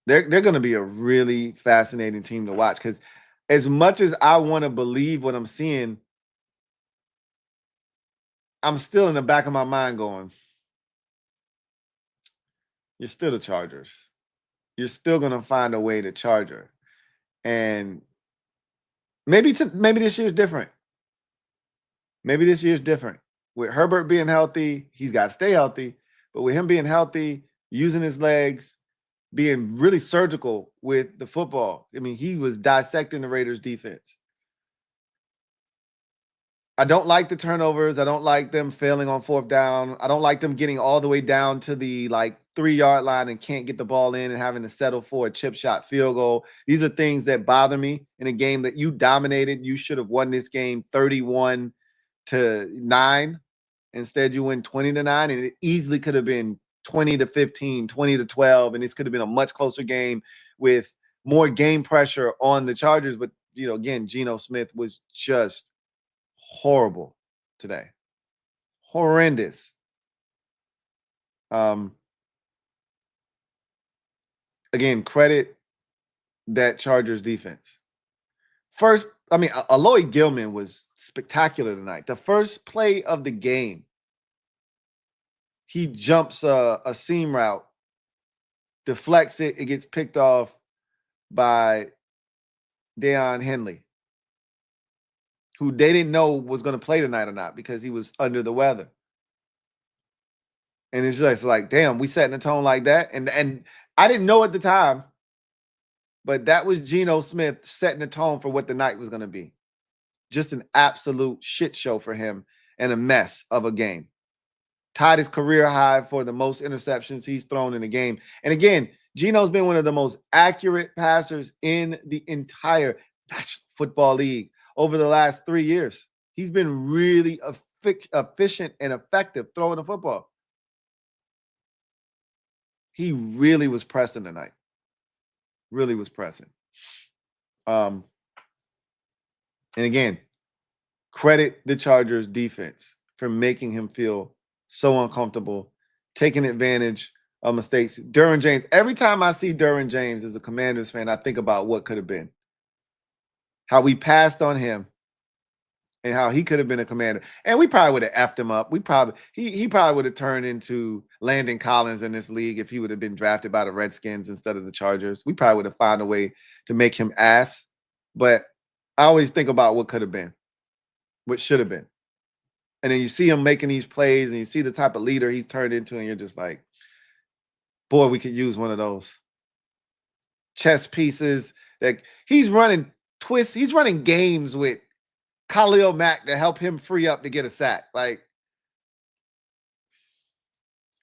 Speaker 3: they're going to be a really fascinating team to watch, because as much as I want to believe what I'm seeing, I'm still in the back of my mind going, you're still the Chargers. You're still going to find a way to charge her. And maybe this year's different. Maybe this year's different. With Herbert being healthy, he's got to stay healthy. But with him being healthy, using his legs, being really surgical with the football. I mean, he was dissecting the Raiders' defense. I don't like the turnovers. I don't like them failing on 4th down. I don't like them getting all the way down to the 3-yard line and can't get the ball in and having to settle for a chip shot field goal. These are things that bother me in a game that you dominated. You should have won this game 31-9. Instead, you win 20-9, and it easily could have been 20-15, 20-12, and this could have been a much closer game with more game pressure on the Chargers. But, again, Geno Smith was just horrible today. Horrendous. Again, credit that Chargers defense. First, Aloy Gilman was spectacular tonight. The first play of the game, he jumps a seam route, deflects it, it gets picked off by Deion Henley, who they didn't know was going to play tonight or not because he was under the weather. And it's just like, damn, we setting a tone like that. And I didn't know at the time, but that was Geno Smith setting the tone for what the night was going to be. Just an absolute shit show for him and a mess of a game. Tied his career high for the most interceptions he's thrown in a game. And again, Geno's been one of the most accurate passers in the entire National Football League over the last 3 years. He's been really efficient and effective throwing the football. He really was pressing tonight. Really was pressing. And again, credit the Chargers defense for making him feel so uncomfortable, taking advantage of mistakes. Derwin James, every time I see Derwin James as a Commanders fan, I think about what could have been. How we passed on him and how he could have been a Commander. And we probably would have effed him up. He probably would have turned into Landon Collins in this league if he would have been drafted by the Redskins instead of the Chargers. We probably would have found a way to make him ass. But I always think about what could have been, what should have been. And then you see him making these plays and you see the type of leader he's turned into, and you're just like, boy, we could use one of those chess pieces. That he's running twists. He's running games with Khalil Mack to help him free up to get a sack. Like,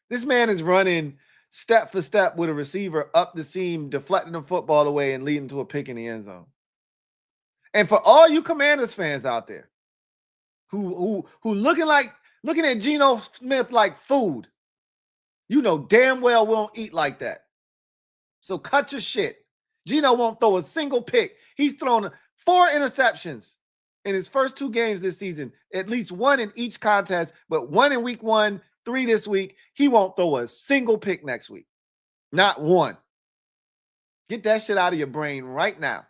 Speaker 3: this man is running step for step with a receiver up the seam, deflecting the football away and leading to a pick in the end zone. And for all you Commanders fans out there who looking at Geno Smith like food, you know damn well we don't eat like that. So cut your shit. Geno won't throw a single pick. He's thrown 4 interceptions in his first 2 games this season, at least 1 in each contest, but 1 in week 1, 3 this week. He won't throw a single pick next week. Not one. Get that shit out of your brain right now.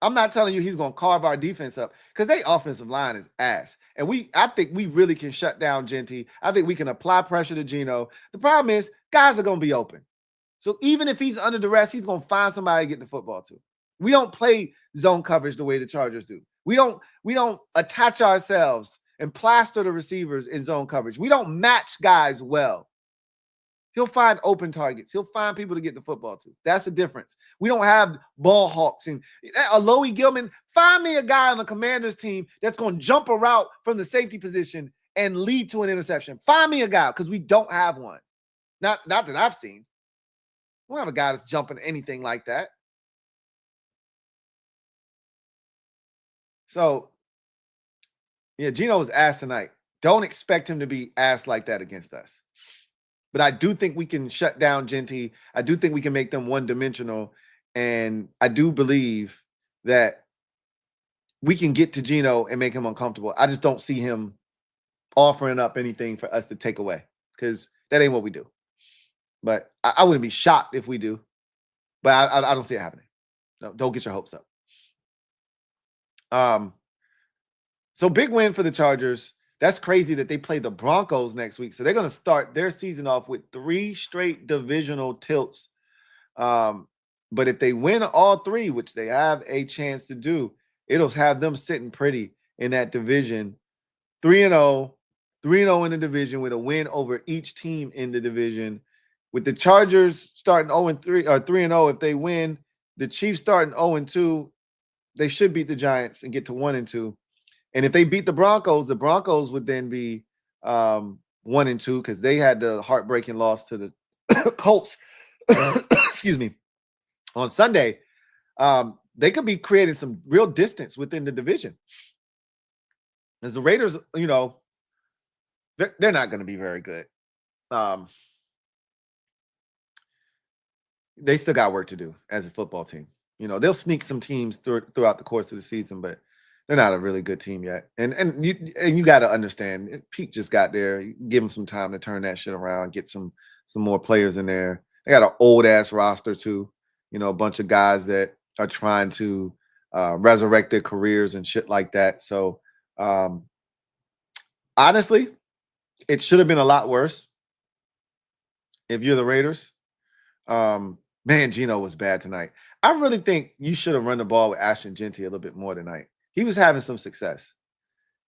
Speaker 3: I'm not telling you he's going to carve our defense up because their offensive line is ass. And I think we really can shut down Genty. I think we can apply pressure to Geno. The problem is guys are going to be open. So even if he's under duress, he's going to find somebody to get the football to. We don't play zone coverage the way the Chargers do. We don't attach ourselves and plaster the receivers in zone coverage. We don't match guys well. He'll find open targets. He'll find people to get the football to. That's the difference. We don't have ball hawks and a Louie Gilman. Find me a guy on the Commanders team that's going to jump a route from the safety position and lead to an interception. Find me a guy because we don't have one. Not that I've seen. We don't have a guy that's jumping anything like that. So, yeah, Geno was ass tonight. Don't expect him to be ass like that against us. But I do think we can shut down Genty. I do think we can make them one-dimensional. And I do believe that we can get to Geno and make him uncomfortable. I just don't see him offering up anything for us to take away because that ain't what we do. But I wouldn't be shocked if we do. But I don't see it happening. No, don't get your hopes up. So big win for the Chargers. That's crazy that they play the Broncos next week. So they're going to start their season off with 3 straight divisional tilts. But if they win all 3, which they have a chance to do, it'll have them sitting pretty in that division. 3-0 in the division with a win over each team in the division. With the Chargers starting 0-3 or 3-0, if they win, the Chiefs starting 0-2, they should beat the Giants and get to 1-2. And if they beat the Broncos would then be 1-2 because they had the heartbreaking loss to the Colts. Excuse me. On Sunday, they could be creating some real distance within the division. As the Raiders, they're not going to be very good. They still got work to do as a football team. They'll sneak some teams throughout the course of the season, but they're not a really good team yet. And you got to understand, Pete just got there. Give him some time to turn that shit around, get some more players in there. They got an old-ass roster, too. A bunch of guys that are trying to resurrect their careers and shit like that. So, honestly, it should have been a lot worse if you're the Raiders. Man, Geno was bad tonight. I really think you should have run the ball with Ashton Genty a little bit more tonight. He was having some success.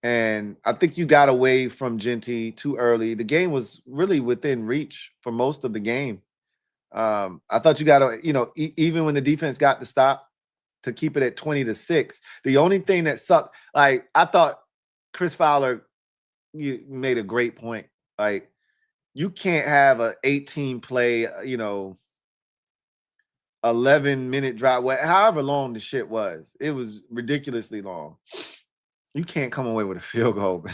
Speaker 3: And I think you got away from Genty too early. The game was really within reach for most of the game. I thought you got to, even when the defense got the stop to keep it at 20-6, the only thing that sucked, I thought Chris Fowler made a great point. You can't have a 18-play, 11-minute drive, however long the shit was. It was ridiculously long. You can't come away with a field goal.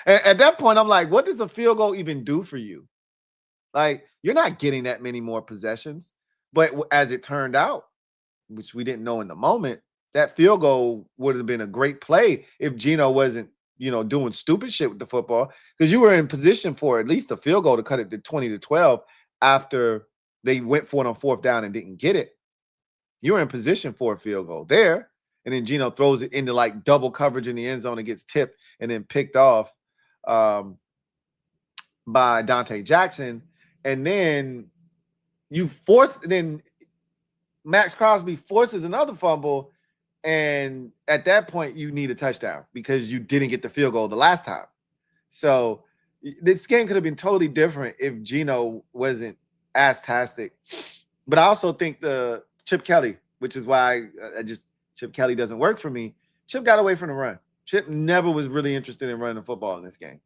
Speaker 3: At that point, I'm like, what does a field goal even do for you? You're not getting that many more possessions. But as it turned out, which we didn't know in the moment, that field goal would have been a great play if Geno wasn't, doing stupid shit with the football, because you were in position for at least a field goal to cut it to 20-12 after they went for it on 4th down and didn't get it. You were in position for a field goal there. And then Geno throws it into double coverage in the end zone and gets tipped and then picked off by Dante Jackson. And then then Max Crosby forces another fumble. And at that point, you need a touchdown because you didn't get the field goal the last time. So this game could have been totally different if Geno wasn't as-tastic. But I also think the Chip Kelly, which is why Chip Kelly doesn't work for me. Chip got away from the run. Chip never was really interested in running the football in this game.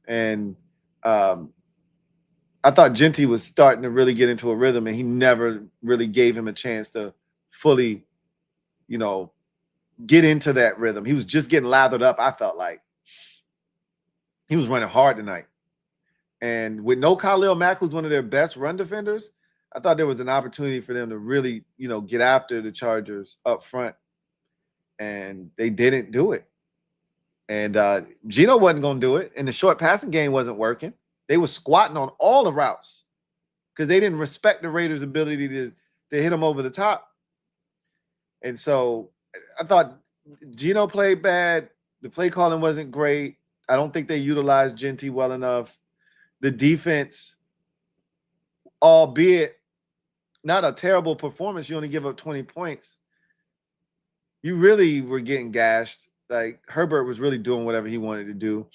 Speaker 3: And I thought Genty was starting to really get into a rhythm, and he never really gave him a chance to fully, get into that rhythm. He was just getting lathered up, I felt like. He was running hard tonight. And with no Khalil Mack, who's one of their best run defenders, I thought there was an opportunity for them to really, get after the Chargers up front. and they didn't do it. And Geno wasn't going to do it, and the short passing game wasn't working. They were squatting on all the routes because they didn't respect the Raiders' ability to hit them over the top. And so I thought Geno played bad. The play calling wasn't great. I don't think they utilized Genty well enough. The defense, albeit not a terrible performance, you only give up 20 points. You really were getting gashed. Like, Herbert was really doing whatever he wanted to do.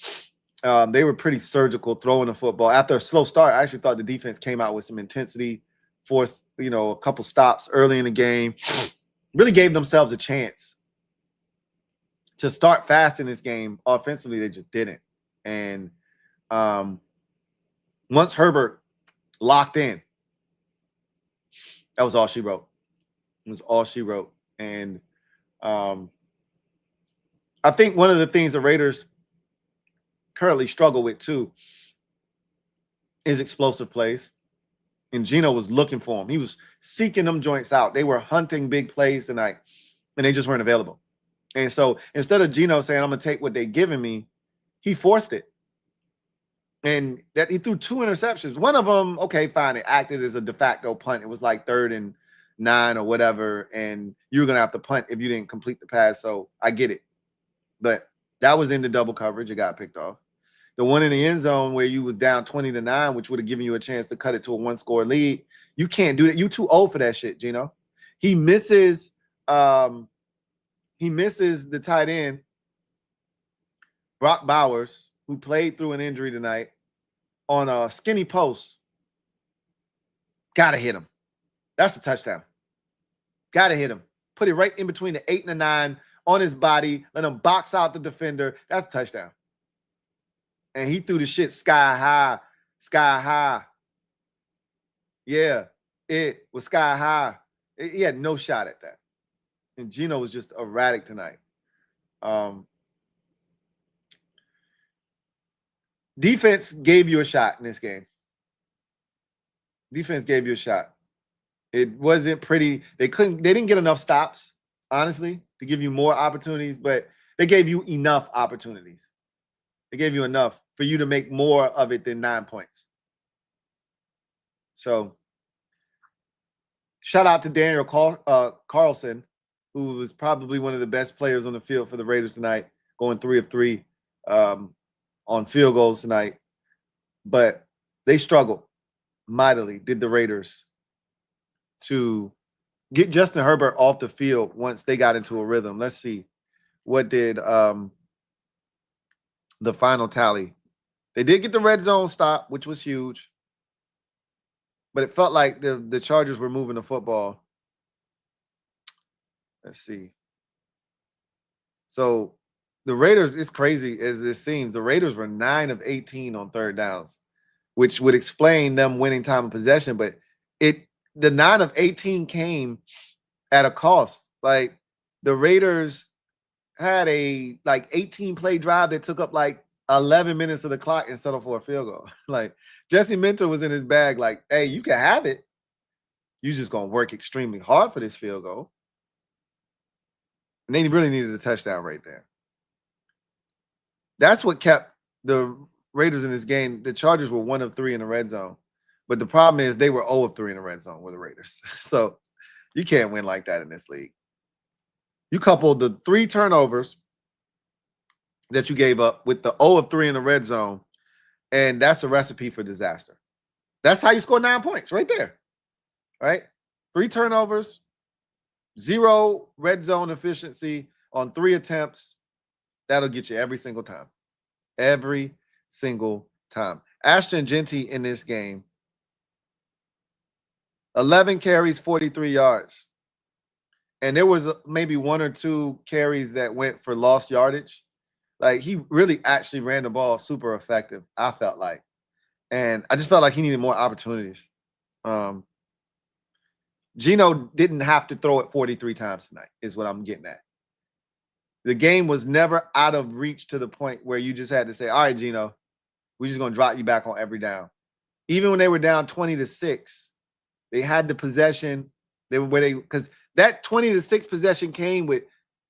Speaker 3: They were pretty surgical throwing the football. After a slow start, I actually thought the defense came out with some intensity, forced, a couple stops early in the game, really gave themselves a chance to start fast in this game. Offensively, they just didn't. And once Herbert locked in, that was all she wrote. It was all she wrote. And I think one of the things the Raiders currently struggle with too is explosive plays. And Geno was looking for them. He was seeking them joints out. They were hunting big plays tonight, and they just weren't available. And so instead of Geno saying, I'm going to take what they're giving me, he forced it. And that he threw 2 interceptions. One of them, okay, fine. It acted as a de facto punt. It was like 3rd and 9 or whatever, and you were going to have to punt if you didn't complete the pass. So I get it. But that was in the double coverage. It got picked off. The one in the end zone where you was down 20-9, which would have given you a chance to cut it to a 1-score lead. You can't do that. You too old for that shit, Geno. He misses the tight end, Brock Bowers, who played through an injury tonight, on a skinny post. Gotta hit him. That's a touchdown. Gotta hit him. Put it right in between the 8 and the 9 on his body. Let him box out the defender. That's a touchdown. And he threw the shit sky high. Sky high. Yeah, it was sky high. He had no shot at that. And Geno was just erratic tonight. Defense gave you a shot in this game. Defense gave you a shot. It wasn't pretty. They didn't get enough stops, honestly, to give you more opportunities, but they gave you enough opportunities. They gave you enough for you to make more of it than 9 points. So shout out to Daniel Carlson, who was probably one of the best players on the field for the Raiders tonight, going 3 of 3 on field goals tonight. But they struggled mightily, did the Raiders, to get Justin Herbert off the field once they got into a rhythm. Let's see. What did the final tally? They did get the red zone stop, which was huge. But it felt like the Chargers were moving the football. Let's see. So the Raiders, it's crazy as this seems, the Raiders were 9 of 18 on 3rd downs, which would explain them winning time of possession. But the 9 of 18 came at a cost. Like, the Raiders had a 18-play drive that took up 11 minutes of the clock and settled for a field goal. Like, Jesse Minter was in his bag like, hey, you can have it. You just going to work extremely hard for this field goal. And they really needed a touchdown right there. That's what kept the Raiders in this game. The Chargers were 1 of 3 in the red zone. But the problem is they were 0 of 3 in the red zone with the Raiders. So you can't win like that in this league. You couple the 3 turnovers that you gave up with the 0 of 3 in the red zone, and that's a recipe for disaster. That's how you score 9 points right there, right? 3 turnovers, 0 red zone efficiency on 3 attempts. That'll get you every single time. Every single time. Ashton Genty in this game, 11 carries, 43 yards. And there was maybe 1 or 2 carries that went for lost yardage. Like, he really actually ran the ball super effective, I felt like. And I just felt like he needed more opportunities. Geno didn't have to throw it 43 times tonight, is what I'm getting at. The game was never out of reach to the point where you just had to say, all right, Geno, we're just going to drop you back on every down. Even when they were down 20-6, they had the possession. Because that 20-6 possession came with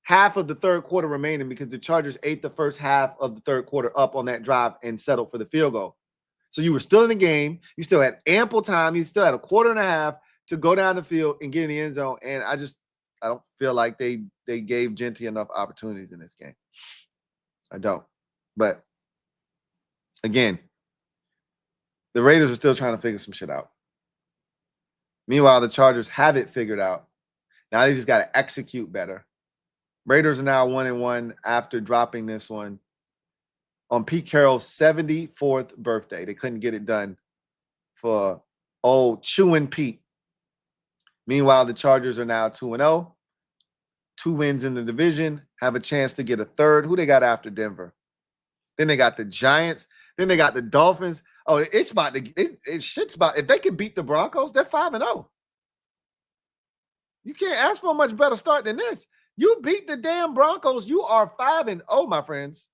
Speaker 3: half of the third quarter remaining because the Chargers ate the first half of the third quarter up on that drive and settled for the field goal. So you were still in the game. You still had ample time. You still had a quarter and a half to go down the field and get in the end zone. And I don't feel like they gave Genty enough opportunities in this game. I don't. But again, the Raiders are still trying to figure some shit out. Meanwhile, the Chargers have it figured out. Now they just got to execute better. Raiders are now 1-1 after dropping this one on Pete Carroll's 74th birthday. They couldn't get it done for old Chewin' Pete. Meanwhile, the Chargers are now 2-0. 2 wins in the division, have a chance to get a third. Who they got after Denver? Then they got the Giants. Then they got the Dolphins. Oh, it's about to shit's about. If they can beat the Broncos, they're 5-0. You can't ask for a much better start than this. You beat the damn Broncos, you are 5-0, my friends.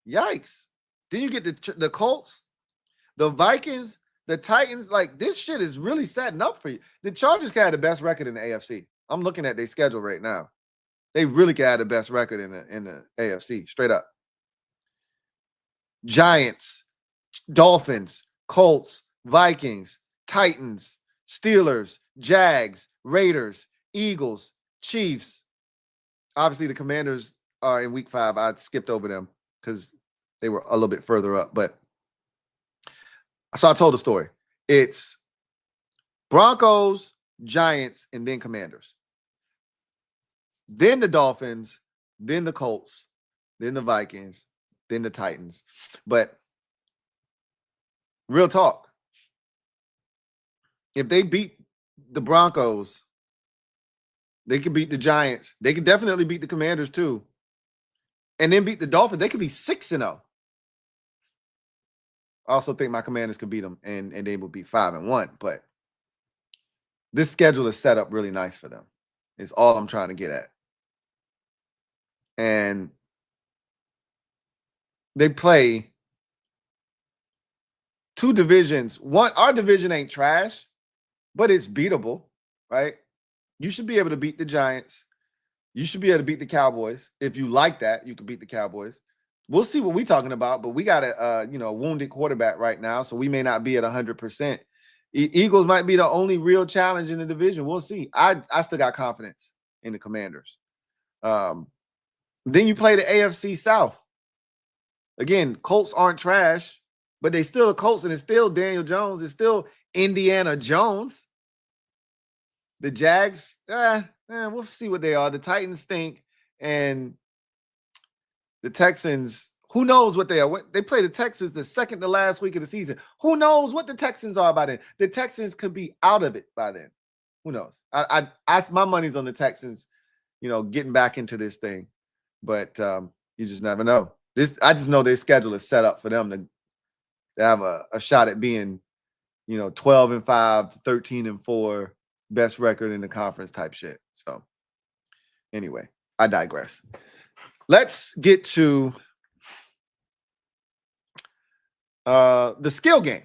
Speaker 3: Yikes. Then you get the Colts, the Vikings, the Titans. Like, this shit is really setting up for you. The Chargers can have the best record in the AFC. I'm looking at their schedule right now. They really can have the best record in the AFC, straight up. Giants, Dolphins, Colts, Vikings, Titans, Steelers, Jags, Raiders, Eagles, Chiefs. Obviously, the Commanders are in week 5. I skipped over them because they were a little bit further up. But so I told the story. It's Broncos, Giants, and then Commanders. Then the Dolphins, then the Colts, then the Vikings, then the Titans. But real talk, if they beat the Broncos, they could beat the Giants. They could definitely beat the Commanders too. And then beat the Dolphins. They could be 6-0. I also think my Commanders could beat them and they would be 5-1. But this schedule is set up really nice for them. Is all I'm trying to get at. And they play 2 divisions. One, our division ain't trash, but it's beatable, right? You should be able to beat the Giants. You should be able to beat the Cowboys. If you like that, you can beat the Cowboys. We'll see what we're talking about, but we got a wounded quarterback right now, so we may not be at 100%. Eagles might be the only real challenge in the division. We'll see. I still got confidence in the Commanders. Then you play the AFC South. Again, Colts aren't trash, but they still the Colts, and it's still Daniel Jones. It's still Indiana Jones. The Jags, we'll see what they are. The Titans stink, and the Texans, who knows what they are. They play the Texans the second to last week of the season. Who knows what the Texans are by then? The Texans could be out of it by then. Who knows? My money's on the Texans, getting back into this thing. But you just never know. I just know their schedule is set up for them to have a shot at being, 12-5, 13-4, best record in the conference type shit. So anyway, I digress. Let's get to the skill game.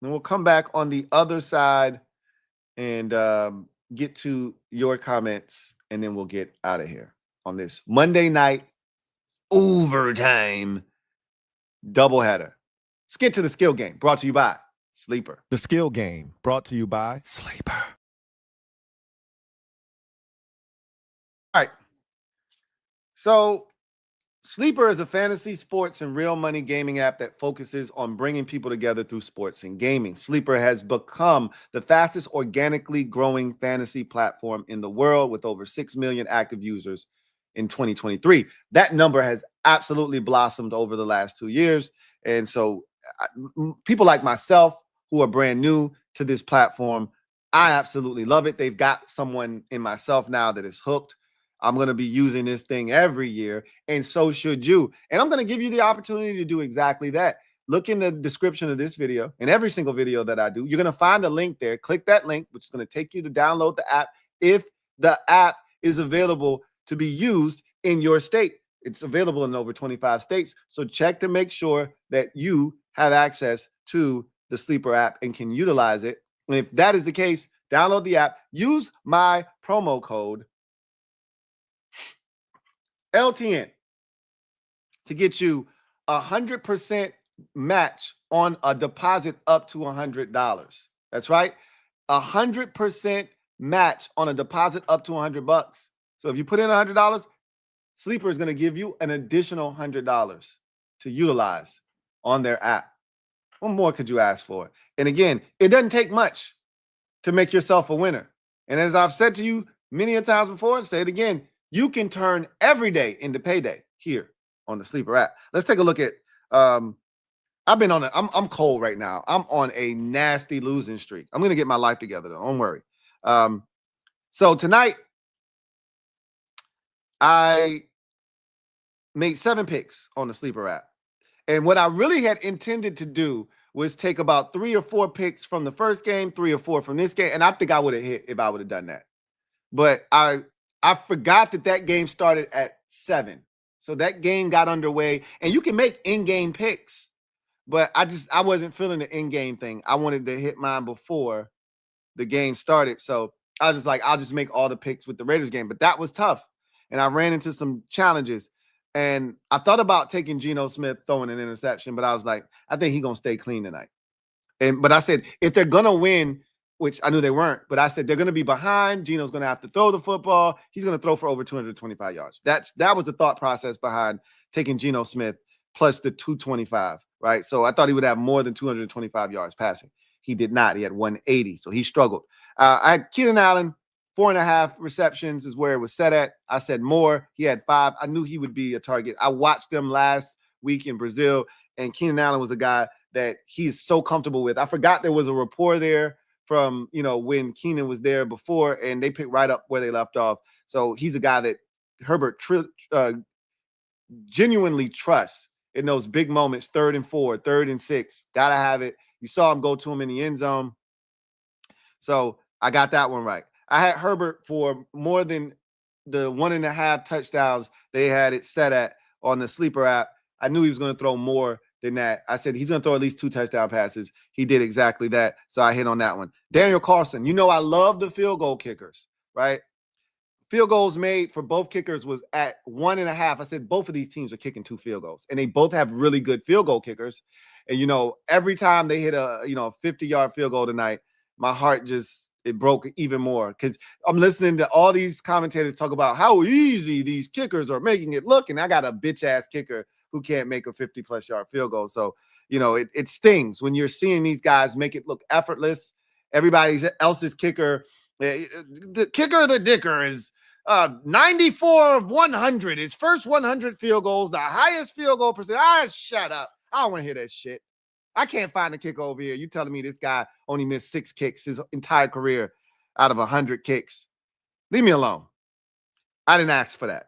Speaker 3: And we'll come back on the other side and get to your comments, and then we'll get out of here on this Monday night overtime doubleheader. Let's get to the skill game, brought to you by Sleeper.
Speaker 4: The skill game, brought to you by Sleeper.
Speaker 3: All right. So Sleeper is a fantasy, sports, and real money gaming app that focuses on bringing people together through sports and gaming. Sleeper has become the fastest organically growing fantasy platform in the world with over 6 million active users in 2023. That number has absolutely blossomed over the last 2 years. And so people like myself who are brand new to this platform, I absolutely love it. They've got someone in myself now that is hooked. I'm going to be using this thing every year, and so should you. And I'm going to give you the opportunity to do exactly that. Look in the description of this video and every single video that I do. You're going to find a link there. Click that link, which is going to take you to download the app if the app is available to be used in your state. It's available in over 25 states. So check to make sure that you have access to the Sleeper app and can utilize it. And if that is the case, download the app. Use my promo code LTN to get you 100% match on a deposit up to $100. That's right. 100% match on a deposit up to $100. So if you put in $100, Sleeper is going to give you an additional $100 to utilize on their app. What more could you ask for? And again, it doesn't take much to make yourself a winner. And as I've said to you many a times before, say it again, you can turn every day into payday here on the Sleeper app. Let's take a look at I've been on I'm cold right now. I'm on a nasty losing streak. I'm going to get my life together though. Don't worry. So tonight I made 7 picks on the Sleeper app. And what I really had intended to do was take about 3 or 4 picks from the first game, 3 or 4 from this game. And I think I would have hit if I would have done that. But I forgot that game started at 7. So that game got underway. And you can make in-game picks. But I wasn't feeling the in-game thing. I wanted to hit mine before the game started. So I was just like, I'll just make all the picks with the Raiders game. But that was tough. And I ran into some challenges. And I thought about taking Geno Smith throwing an interception, but I was like, I think he's going to stay clean tonight. But I said, if they're going to win, which I knew they weren't, but I said they're going to be behind. Geno's going to have to throw the football. He's going to throw for over 225 yards. That was the thought process behind taking Geno Smith plus the 225, right? So I thought he would have more than 225 yards passing. He did not. He had 180, so he struggled. I had Keenan Allen, 4.5 receptions is where it was set at. I said more. He had 5. I knew he would be a target. I watched them last week in Brazil, and Keenan Allen was a guy that he's so comfortable with. I forgot there was a rapport there from, when Keenan was there before, and they picked right up where they left off. So he's a guy that Herbert genuinely trusts in those big moments, 3rd and 4, 3rd and 6. Got to have it. You saw him go to him in the end zone. So I got that one right. I had Herbert for more than the 1.5 touchdowns they had it set at on the Sleeper app. I knew he was going to throw more than that. I said he's going to throw at least 2 touchdown passes. He did exactly that. So I hit on that one. Daniel Carlson, I love the field goal kickers, right? Field goals made for both kickers was at 1.5. I said both of these teams are kicking 2 field goals, and they both have really good field goal kickers. And, every time they hit a 50-yard field goal tonight, my heart it broke even more because I'm listening to all these commentators talk about how easy these kickers are making it look. And I got a bitch ass kicker who can't make a 50+ yard field goal. So, it stings when you're seeing these guys make it look effortless. Everybody else's kicker, the kicker of the dicker is 94 of 100. His first 100 field goals, the highest field goal percentage. Shut up. I don't want to hear that shit. I can't find a kicker over here. You telling me this guy only missed 6 kicks his entire career out of 100 kicks? Leave me alone. I didn't ask for that.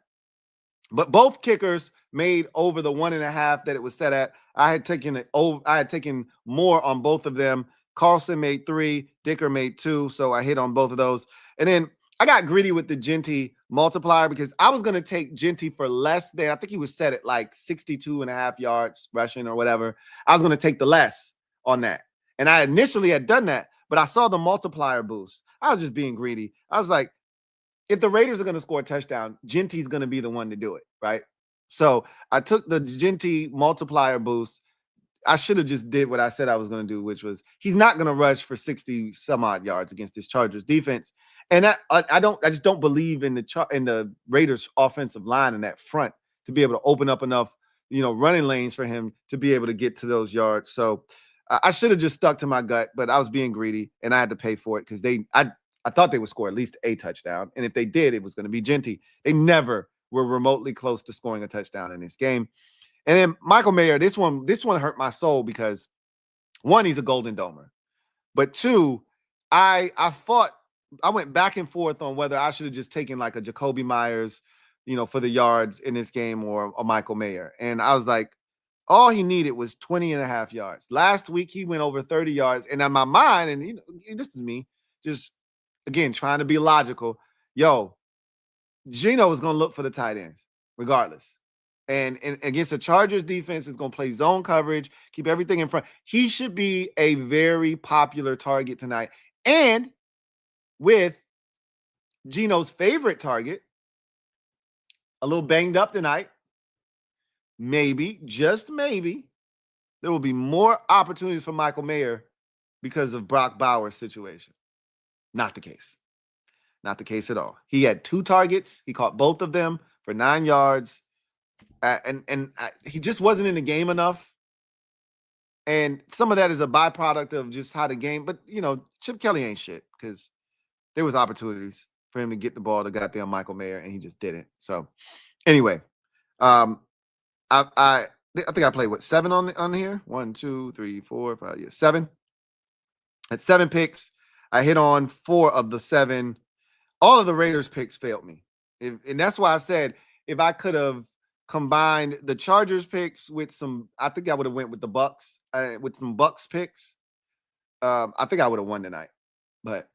Speaker 3: But both kickers made over the 1.5 that it was set at. I had taken more on both of them. Carlson made 3, Dicker made 2, so I hit on both of those. And then I got greedy with the Genty multiplier because I was going to take Genty for less than, I think he was set at like 62.5 yards rushing or whatever. I was going to take the less on that. And I initially had done that, but I saw the multiplier boost. I was just being greedy. I was like, if the Raiders are going to score a touchdown, Genty's going to be the one to do it, right? So I took the Genty multiplier boost. I should have just did what I said I was going to do, which was he's not going to rush for 60 some odd yards against this Chargers defense. And I just don't believe in the Raiders offensive line in that front to be able to open up enough, running lanes for him to be able to get to those yards. So I should have just stuck to my gut, but I was being greedy and I had to pay for it because I thought they would score at least a touchdown. And if they did, it was going to be Genty. They never were remotely close to scoring a touchdown in this game. And then Michael Mayer, this one hurt my soul because 1, he's a Golden Domer. But 2, I went back and forth on whether I should have just taken like a Jacoby Myers, for the yards in this game or a Michael Mayer. And I was like, all he needed was 20.5 yards. Last week, he went over 30 yards. And in my mind, and this is me, just, again, trying to be logical. Geno is going to look for the tight ends regardless. And against the Chargers defense, is going to play zone coverage, keep everything in front. He should be a very popular target tonight. And with Geno's favorite target, a little banged up tonight. Maybe, just maybe, there will be more opportunities for Michael Mayer because of Brock Bowers' situation. Not the case. Not the case at all. He had 2 targets. He caught both of them for 9 yards. He just wasn't in the game enough. And some of that is a byproduct of just how the game, but Chip Kelly ain't shit because there was opportunities for him to get the ball to goddamn Michael Mayer, and he just didn't. So anyway, I think I played 7 on here. 1, 2, 3, 4, 5, 7. At 7 picks, I hit on 4 of the 7. All of the Raiders picks failed me. And that's why I said if I could have combined the Chargers picks with I think I would have went with the Bucs, with some Bucs picks. I think I would have won tonight. But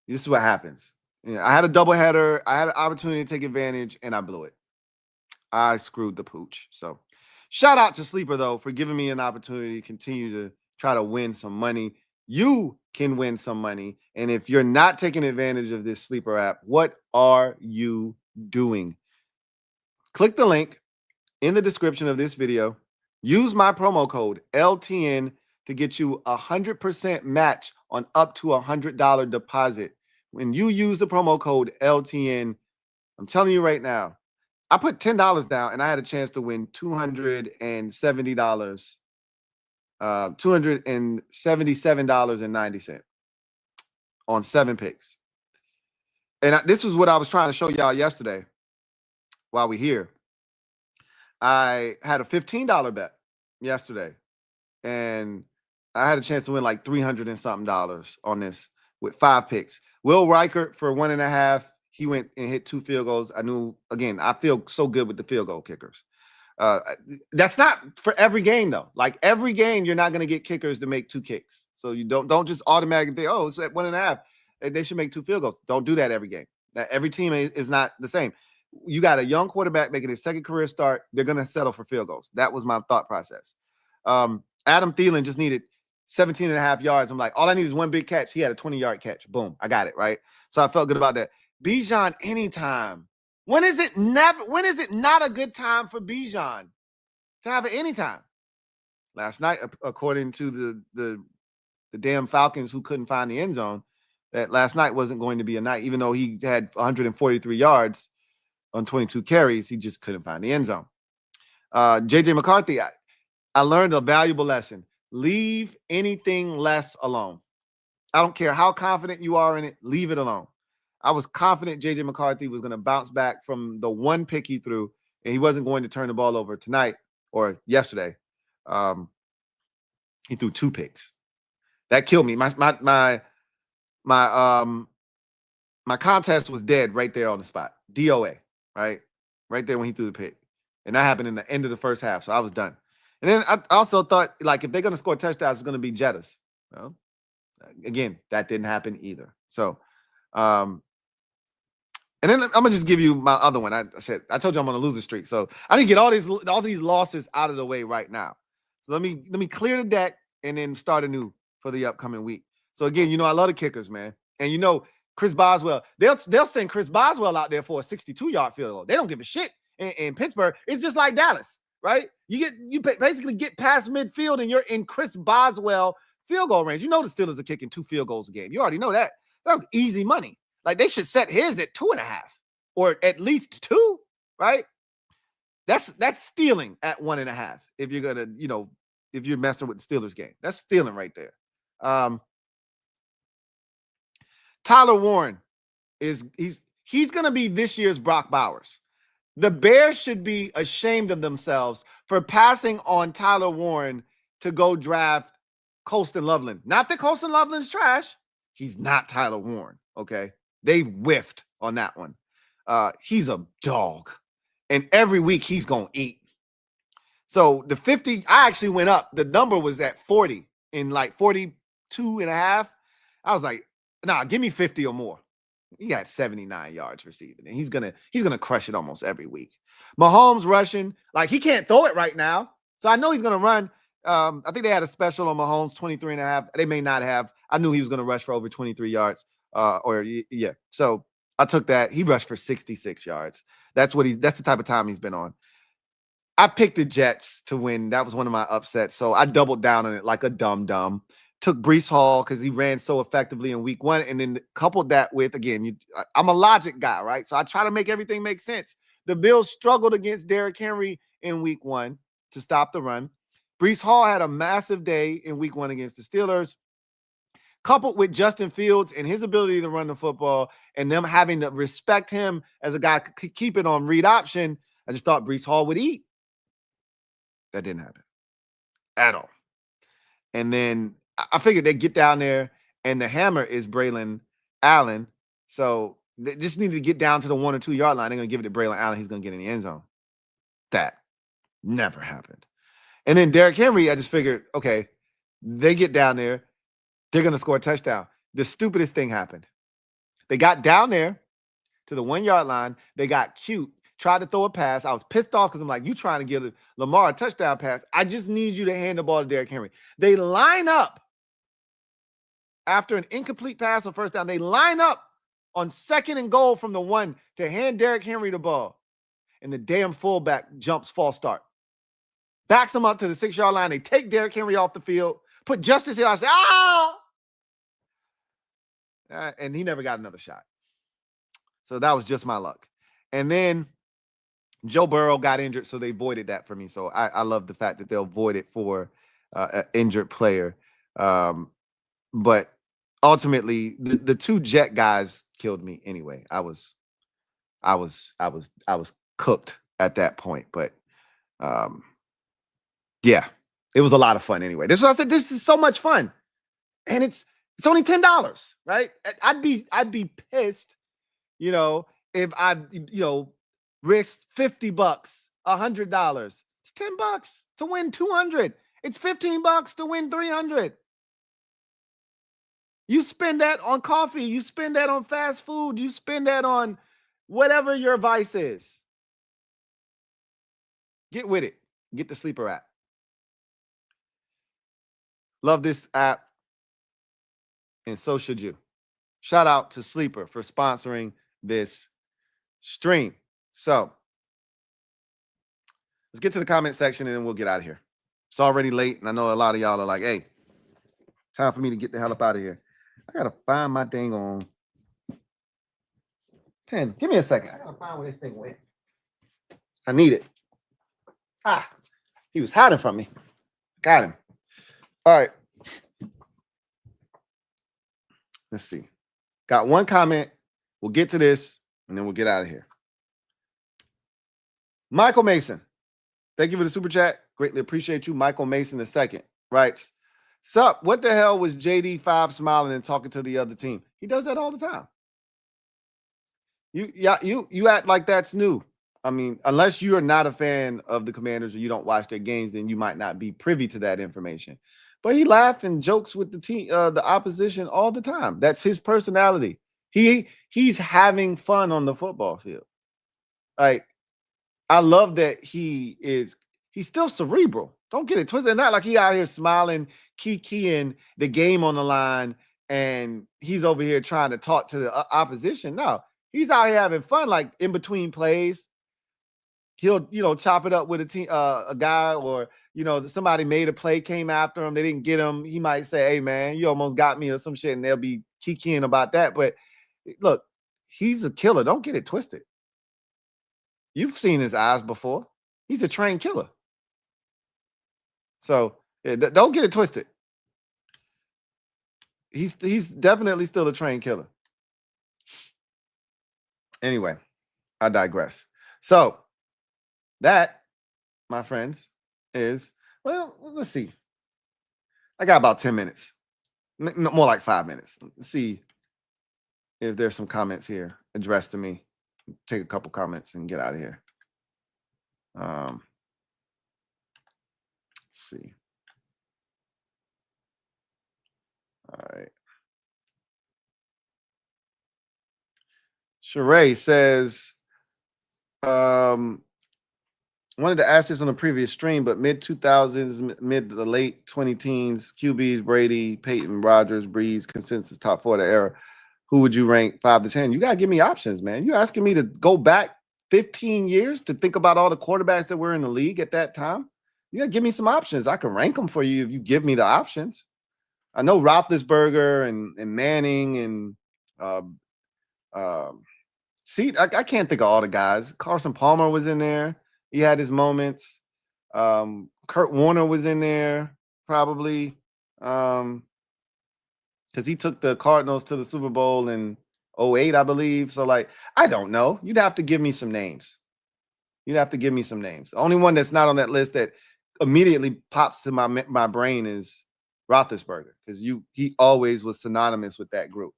Speaker 3: this is what happens. I had a doubleheader. I had an opportunity to take advantage, and I blew it. I screwed the pooch. So shout out to Sleeper, though, for giving me an opportunity to continue to try to win some money. You can win some money. And if you're not taking advantage of this Sleeper app, what are you doing? Click the link in the description of this video. Use my promo code LTN to get you 100% match on up to $100 deposit. When you use the promo code LTN, I'm telling you right now, I put $10 down and I had a chance to win $270, $277.90 on 7 picks. And this is what I was trying to show y'all yesterday while we're here. I had a $15 bet yesterday, and I had a chance to win like $300 and something on this with 5 picks. Will Reichert for 1.5. He went and hit 2 field goals. I knew, again, I feel so good with the field goal kickers. That's not for every game, though. Like every game, you're not going to get kickers to make 2 kicks. So you don't just automatically think, oh, it's at 1.5. They should make 2 field goals. Don't do that every game. Every team is not the same. You got a young quarterback making his 2nd career start. They're going to settle for field goals. That was my thought process. Adam Thielen just needed 17.5 yards. I'm like, all I need is 1 big catch. He had a 20-yard catch. Boom. I got it, right? So I felt good about that. Bijan anytime. When is it not a good time for Bijan to have it anytime? Last night, according to the damn Falcons who couldn't find the end zone, that last night wasn't going to be a night. Even though he had 143 yards on 22 carries, he just couldn't find the end zone. J.J. McCarthy, I learned a valuable lesson. Leave anything less alone. I don't care how confident you are in it. Leave it alone. I was confident J.J. McCarthy was going to bounce back from the 1 pick he threw, and he wasn't going to turn the ball over tonight or yesterday. He threw 2 picks. That killed me. My contest was dead right there on the spot. DOA, right there when he threw the pick, and that happened in the end of the first half. So I was done. And then I also thought, like, if they're going to score touchdowns, it's going to be Jettas. Well, again, that didn't happen either. So, and then I'm gonna just give you my other one. I told you I'm on a loser streak, so I need to get all these losses out of the way right now. So let me clear the deck and then start anew for the upcoming week. So again, I love the kickers, man, and Chris Boswell. They'll send Chris Boswell out there for a 62-yard field goal. They don't give a shit. In Pittsburgh, it's just like Dallas, right? You basically get past midfield and you're in Chris Boswell field goal range. The Steelers are kicking 2 field goals a game. You already know that. That was easy money. Like they should set his at 2.5 or at least 2, right? That's stealing at 1.5. If you're gonna, if you're messing with the Steelers game, that's stealing right there. Tyler Warren he's gonna be this year's Brock Bowers. The Bears should be ashamed of themselves for passing on Tyler Warren to go draft Colston Loveland. Not that Colston Loveland's trash. He's not Tyler Warren, okay? They whiffed on that one. He's a dog. And every week he's going to eat. So the 50, I actually went up. The number was at 40 in like 42.5. I was like, nah, give me 50 or more. He got 79 yards receiving, and he's gonna crush it almost every week. Mahomes rushing, like he can't throw it right now, so I know he's gonna run. I think they had a special on Mahomes 23.5. They may not have. I knew he was gonna rush for over 23 yards. So I took that. He rushed for 66 yards. That's the type of time he's been on. I picked the Jets to win. That was one of my upsets. So I doubled down on it like a dumb. Took Breece Hall because he ran so effectively in week 1. And then coupled that with, again, I'm a logic guy, right? So I try to make everything make sense. The Bills struggled against Derrick Henry in week 1 to stop the run. Breece Hall had a massive day in week 1 against the Steelers. Coupled with Justin Fields and his ability to run the football and them having to respect him as a guy could keep it on read option, I just thought Breece Hall would eat. That didn't happen at all. And then I figured they'd get down there, and the hammer is Braylon Allen. So they just needed to get down to the 1 or 2 yard line. They're going to give it to Braylon Allen. He's going to get in the end zone. That never happened. And then Derrick Henry, I just figured, okay, they get down there. They're going to score a touchdown. The stupidest thing happened. They got down there to the 1 yard line. They got cute, tried to throw a pass. I was pissed off because I'm like, you trying to give Lamar a touchdown pass. I just need you to hand the ball to Derrick Henry. They line up after an incomplete pass on first down. They line up on 2nd and goal from the 1 to hand Derrick Henry the ball. And the damn fullback jumps false start. Backs him up to the 6 yard line. They take Derrick Henry off the field. Put Justice Hill. I say, and he never got another shot. So that was just my luck. And then Joe Burrow got injured, so they voided that for me. So I love the fact that they'll void it for an injured player. But ultimately, the 2 Jet guys killed me anyway. I was cooked at that point. But yeah, it was a lot of fun anyway. This is what I said. This is so much fun, and it's only $10, right? I'd be pissed, if I risked $50, $100. It's $10 to win 200. It's $15 to win 300. You spend that on coffee. You spend that on fast food. You spend that on whatever your vice is. Get with it. Get the Sleeper app. Love this app, and so should you. Shout out to Sleeper for sponsoring this stream. So let's get to the comment section, and then we'll get out of here. It's already late, and I know a lot of y'all are like, hey, time for me to get the hell up out of here. I got to find my dang on pen. Give me a second. I got to find where this thing went. I need it. He was hiding from me. Got him. All right. Let's see. Got one comment. We'll get to this, and then we'll get out of here. Michael Mason. Thank you for the super chat. Greatly appreciate you. Michael Mason II writes, sup, what the hell was JD5 smiling and talking to the other team? He does that all the time. You act like that's new. I mean, unless you are not a fan of the Commanders or you don't watch their games, then you might not be privy to that information. But he laughs and jokes with the team, the opposition all the time. That's his personality. He's having fun on the football field. Like, I love that he's still cerebral. Don't get it twisted. Not like he out here smiling, keying the game on the line, and he's over here trying to talk to the opposition. No, he's out here having fun, like in between plays. He'll, chop it up with a guy, or, somebody made a play, came after him. They didn't get him. He might say, hey, man, you almost got me or some shit. And they'll be kikiing about that. But look, he's a killer. Don't get it twisted. You've seen his eyes before. He's a trained killer. So don't get it twisted. He's definitely still a trained killer. Anyway, I digress. So that, my friends, is, well, let's see. I got about 10 minutes. More like 5 minutes. Let's see if there's some comments here addressed to me. Take a couple comments and get out of here. Let's see. All right. Sheree says, wanted to ask this on the previous stream, but mid-2000s, mid to the late 20-teens, QBs, Brady, Peyton, Rodgers, Breeze, consensus top 4 of the era. who would you rank 5 to 10? You got to give me options, man. You're asking me to go back 15 years to think about all the quarterbacks that were in the league at that time. You got to give me some options. I can rank them for you if you give me the options. I know Roethlisberger and Manning and I can't think of all the guys. Carson Palmer was in there. He had his moments. Kurt Warner was in there probably because he took the Cardinals to the Super Bowl in 2008, I believe. So, like, I don't know. You'd have to give me some names. The only one that's not on that list that immediately pops to my brain is Roethlisberger, because he always was synonymous with that group.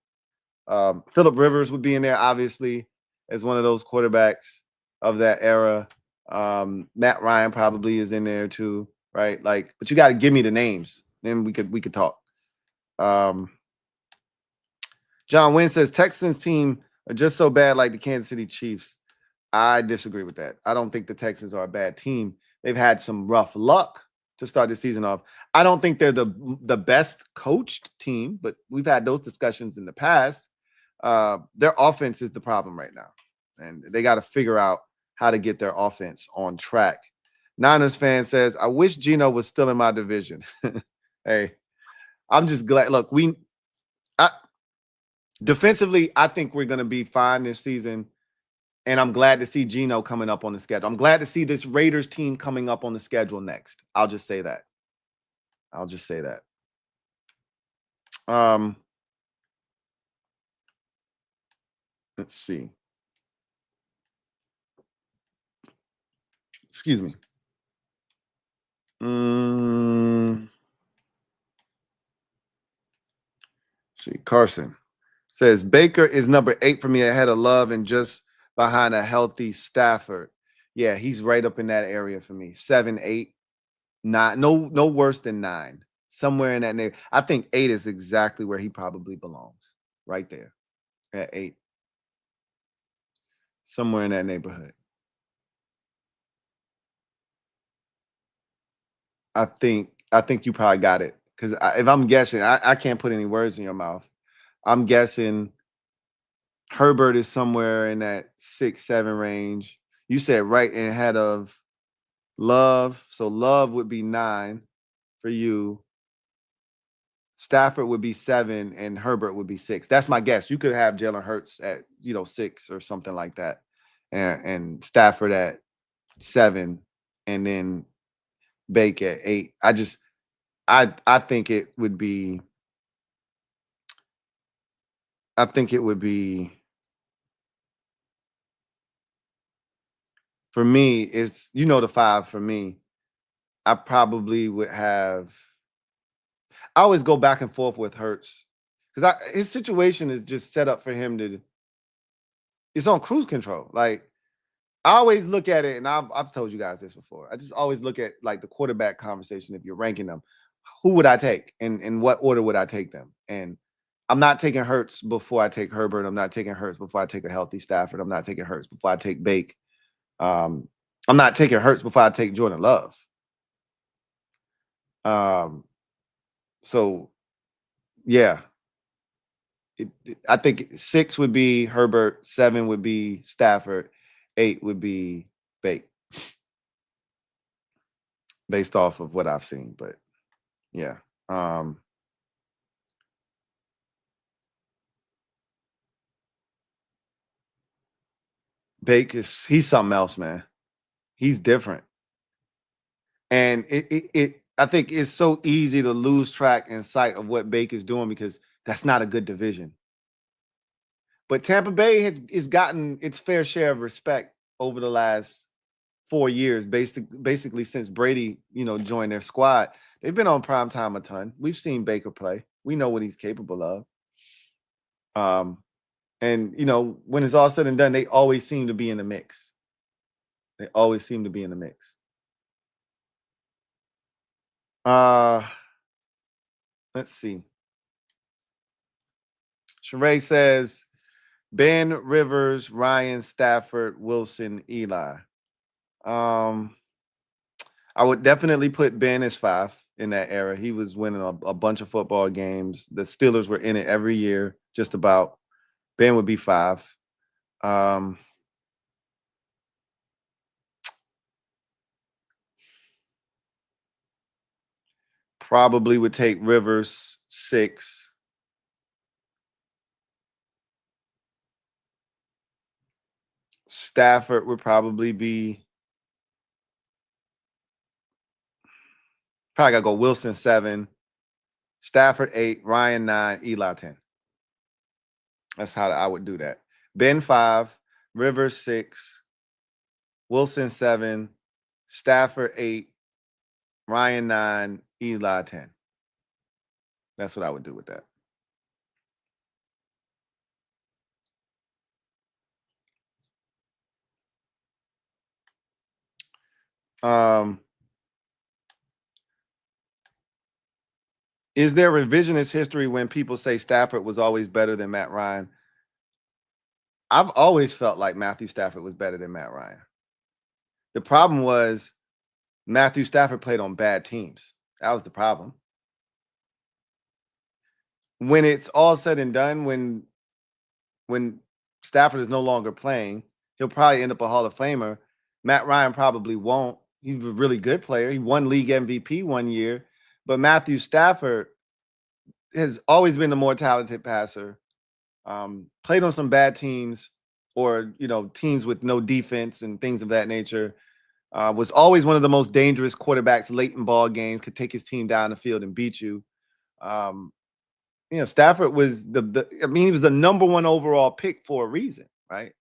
Speaker 3: Phillip Rivers would be in there, obviously, as one of those quarterbacks of that era. Matt Ryan probably is in there too, right? Like, but you got to give me the names, then we could talk. John Wynn says Texans team are just so bad like the Kansas City Chiefs. I disagree with that. I don't think the Texans are a bad team. They've had some rough luck to start the season off. I don't think they're the best coached team, but we've had those discussions in the past. Their offense is the problem right now, and they got to figure out how to get their offense on track. Niners fan says, I wish Geno was still in my division. Hey, I'm just glad. Look, defensively, I think we're going to be fine this season. And I'm glad to see Geno coming up on the schedule. I'm glad to see this Raiders team coming up on the schedule next. I'll just say that. Let's see. Excuse me. See, Carson says Baker is number 8 for me, ahead of Love and just behind a healthy Stafford. Yeah, he's right up in that area for me. 7, 8, 9. No worse than 9. Somewhere in that neighborhood. I think 8 is exactly where he probably belongs. Right there at 8. Somewhere in that neighborhood. I think you probably got it. Because if I'm guessing, I can't put any words in your mouth. I'm guessing Herbert is somewhere in that 6, 7 range. You said right ahead of Love. So Love would be 9 for you. Stafford would be 7 and Herbert would be 6. That's my guess. You could have Jalen Hurts at 6 or something like that. And Stafford at 7 and then Bake at 8. I think it would be for me, it's the 5 for me. I probably would have. I always go back and forth with Hurts because his situation is just set up for him to. It's on cruise control. Like, I always look at it, and I've told you guys this before. I just always look at like the quarterback conversation. If you're ranking them, who would I take, and in what order would I take them? And I'm not taking Hurts before I take Herbert. I'm not taking Hurts before I take a healthy Stafford. I'm not taking Hurts before I take Bake. I'm not taking Hurts before I take Jordan Love. So, yeah. I think 6 would be Herbert, 7 would be Stafford, 8 would be Bake, based off of what I've seen. But yeah. Bake he's something else, man. He's different. And I think it's so easy to lose track and sight of what Bake is doing because that's not a good division. But Tampa Bay has gotten its fair share of respect over the last 4 years, basically since Brady, joined their squad. They've been on primetime a ton. We've seen Baker play. We know what he's capable of. And when it's all said and done, they always seem to be in the mix. Let's see. Sheree says Ben, Rivers, Ryan, Stafford, Wilson, Eli. I would definitely put Ben as 5 in that era. He was winning a bunch of football games. The Steelers were in it every year, just about. Ben would be 5. Probably would take Rivers 6. Stafford would probably be probably gotta go Wilson 7, Stafford 8, Ryan 9, Eli 10. That's how I would do that. Ben 5, Rivers 6, Wilson 7, Stafford 8, Ryan 9, Eli 10. That's what I would do with that. Is there revisionist history when people say Stafford was always better than Matt Ryan? I've always felt like Matthew Stafford was better than Matt Ryan. The problem was Matthew Stafford played on bad teams. That was the problem. When it's all said and done, when Stafford is no longer playing, he'll probably end up a Hall of Famer. Matt Ryan probably won't. He's a really good player. He won league MVP one year. But Matthew Stafford has always been the more talented passer. Played on some bad teams or, teams with no defense and things of that nature. Was always one of the most dangerous quarterbacks late in ball games, could take his team down the field and beat you. Stafford was he was the number 1 overall pick for a reason, right?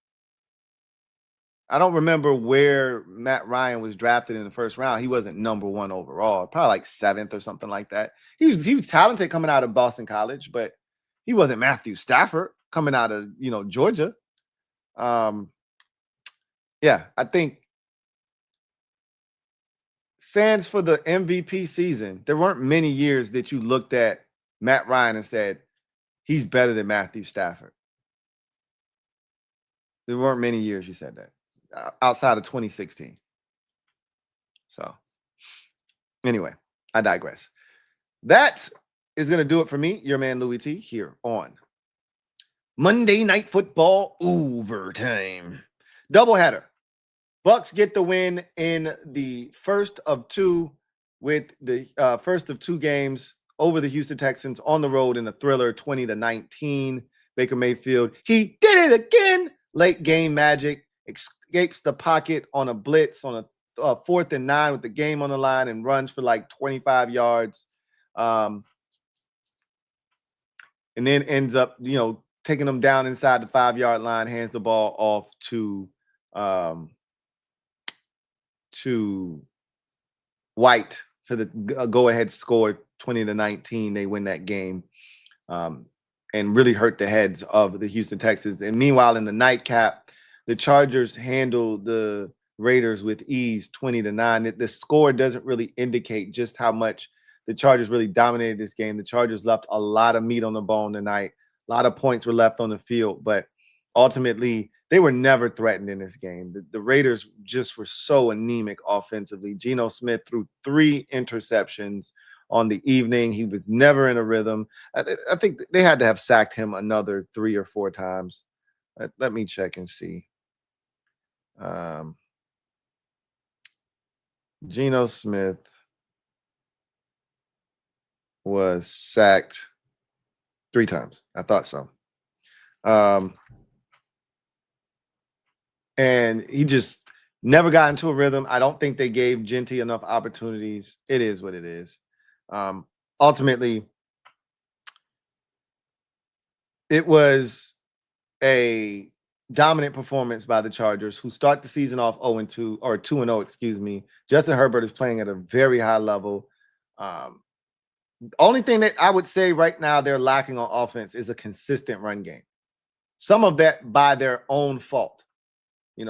Speaker 3: I don't remember where Matt Ryan was drafted in the first round. He wasn't number 1 overall, probably like 7th or something like that. He was talented coming out of Boston College, but he wasn't Matthew Stafford coming out of, Georgia. I think sans for the MVP season, there weren't many years that you looked at Matt Ryan and said, he's better than Matthew Stafford. There weren't many years you said that outside of 2016. So anyway, I digress. That is going to do it for me, your man Louie T, here on Monday Night Football Overtime. Doubleheader. Bucs get the win in the first of 2 with the first of 2 games over the Houston Texans on the road in a thriller, 20-19. Baker Mayfield, he did it again. Late game magic, escapes the pocket on a blitz on a 4th and 9 with the game on the line and runs for like 25 yards. And then ends up, taking them down inside the 5-yard line, hands the ball off to White for the go-ahead score, 20-19. They win that game and really hurt the heads of the Houston Texans. And meanwhile, in the nightcap, the Chargers handle the Raiders with ease, 20-9. The score doesn't really indicate just how much the Chargers really dominated this game. The Chargers left a lot of meat on the bone tonight. A lot of points were left on the field, but ultimately, they were never threatened in this game. The Raiders just were so anemic offensively. Geno Smith threw 3 interceptions on the evening. He was never in a rhythm. I think they had to have sacked him another 3 or 4 times. Let me check and see. Geno Smith was sacked 3 times. I thought so. And he just never got into a rhythm. I don't think they gave Genty enough opportunities. It is what it is. Ultimately, it was a dominant performance by the Chargers, who start the season off 0-2 or 2-0, excuse me. Justin Herbert is playing at a very high level. Only thing that I would say right now they're lacking on offense is a consistent run game. Some of that by their own fault.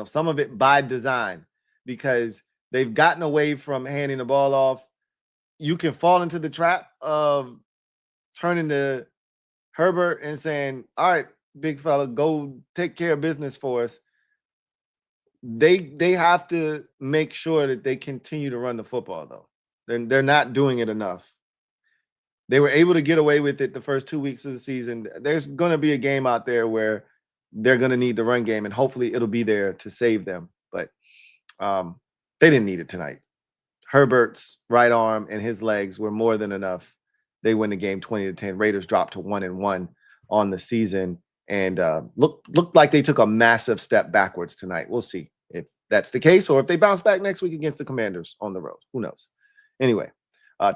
Speaker 3: Some of it by design, because they've gotten away from handing the ball off. You can fall into the trap of turning to Herbert and saying, all right, big fella, go take care of business for us. They have to make sure that they continue to run the football, though. They're not doing it enough. They were able to get away with it the first 2 weeks of the season. There's going to be a game out there where they're going to need the run game, and hopefully it'll be there to save them. But they didn't need it tonight. Herbert's right arm and his legs were more than enough. They win the game 20-10. Raiders dropped to 1-1 on the season, and looked like they took a massive step backwards tonight. We'll see if that's the case, or if they bounce back next week against the Commanders on the road. Who knows? Anyway,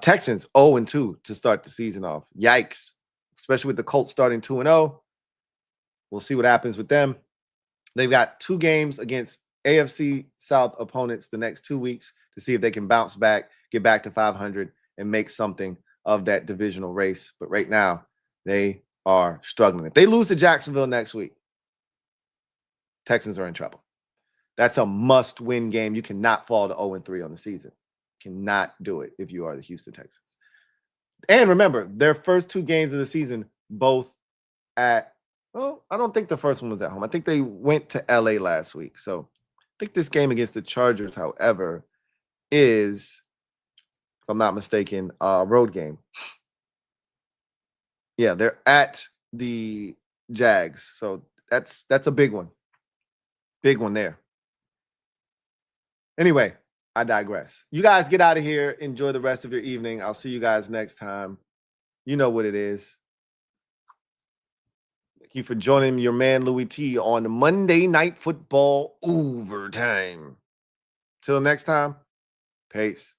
Speaker 3: Texans 0-2 to start the season off. Yikes, especially with the Colts starting 2-0. We'll see what happens with them. They've got 2 games against AFC South opponents the next 2 weeks to see if they can bounce back, get back to 500, and make something of that divisional race. But right now, they are struggling. If they lose to Jacksonville next week, Texans are in trouble. That's a must-win game. You cannot fall to 0-3 on the season. Cannot do it if you are the Houston Texans. And remember, their first 2 games of the season, both at, well, I don't think the first one was at home. I think they went to LA last week. So I think this game against the Chargers, however, is, if I'm not mistaken, a road game. Yeah, they're at the Jags. So that's a big one. Big one there. Anyway, I digress. You guys get out of here. Enjoy the rest of your evening. I'll see you guys next time. You know what it is. Thank you for joining your man Louie T on Monday Night Football Overtime. Till next time, peace.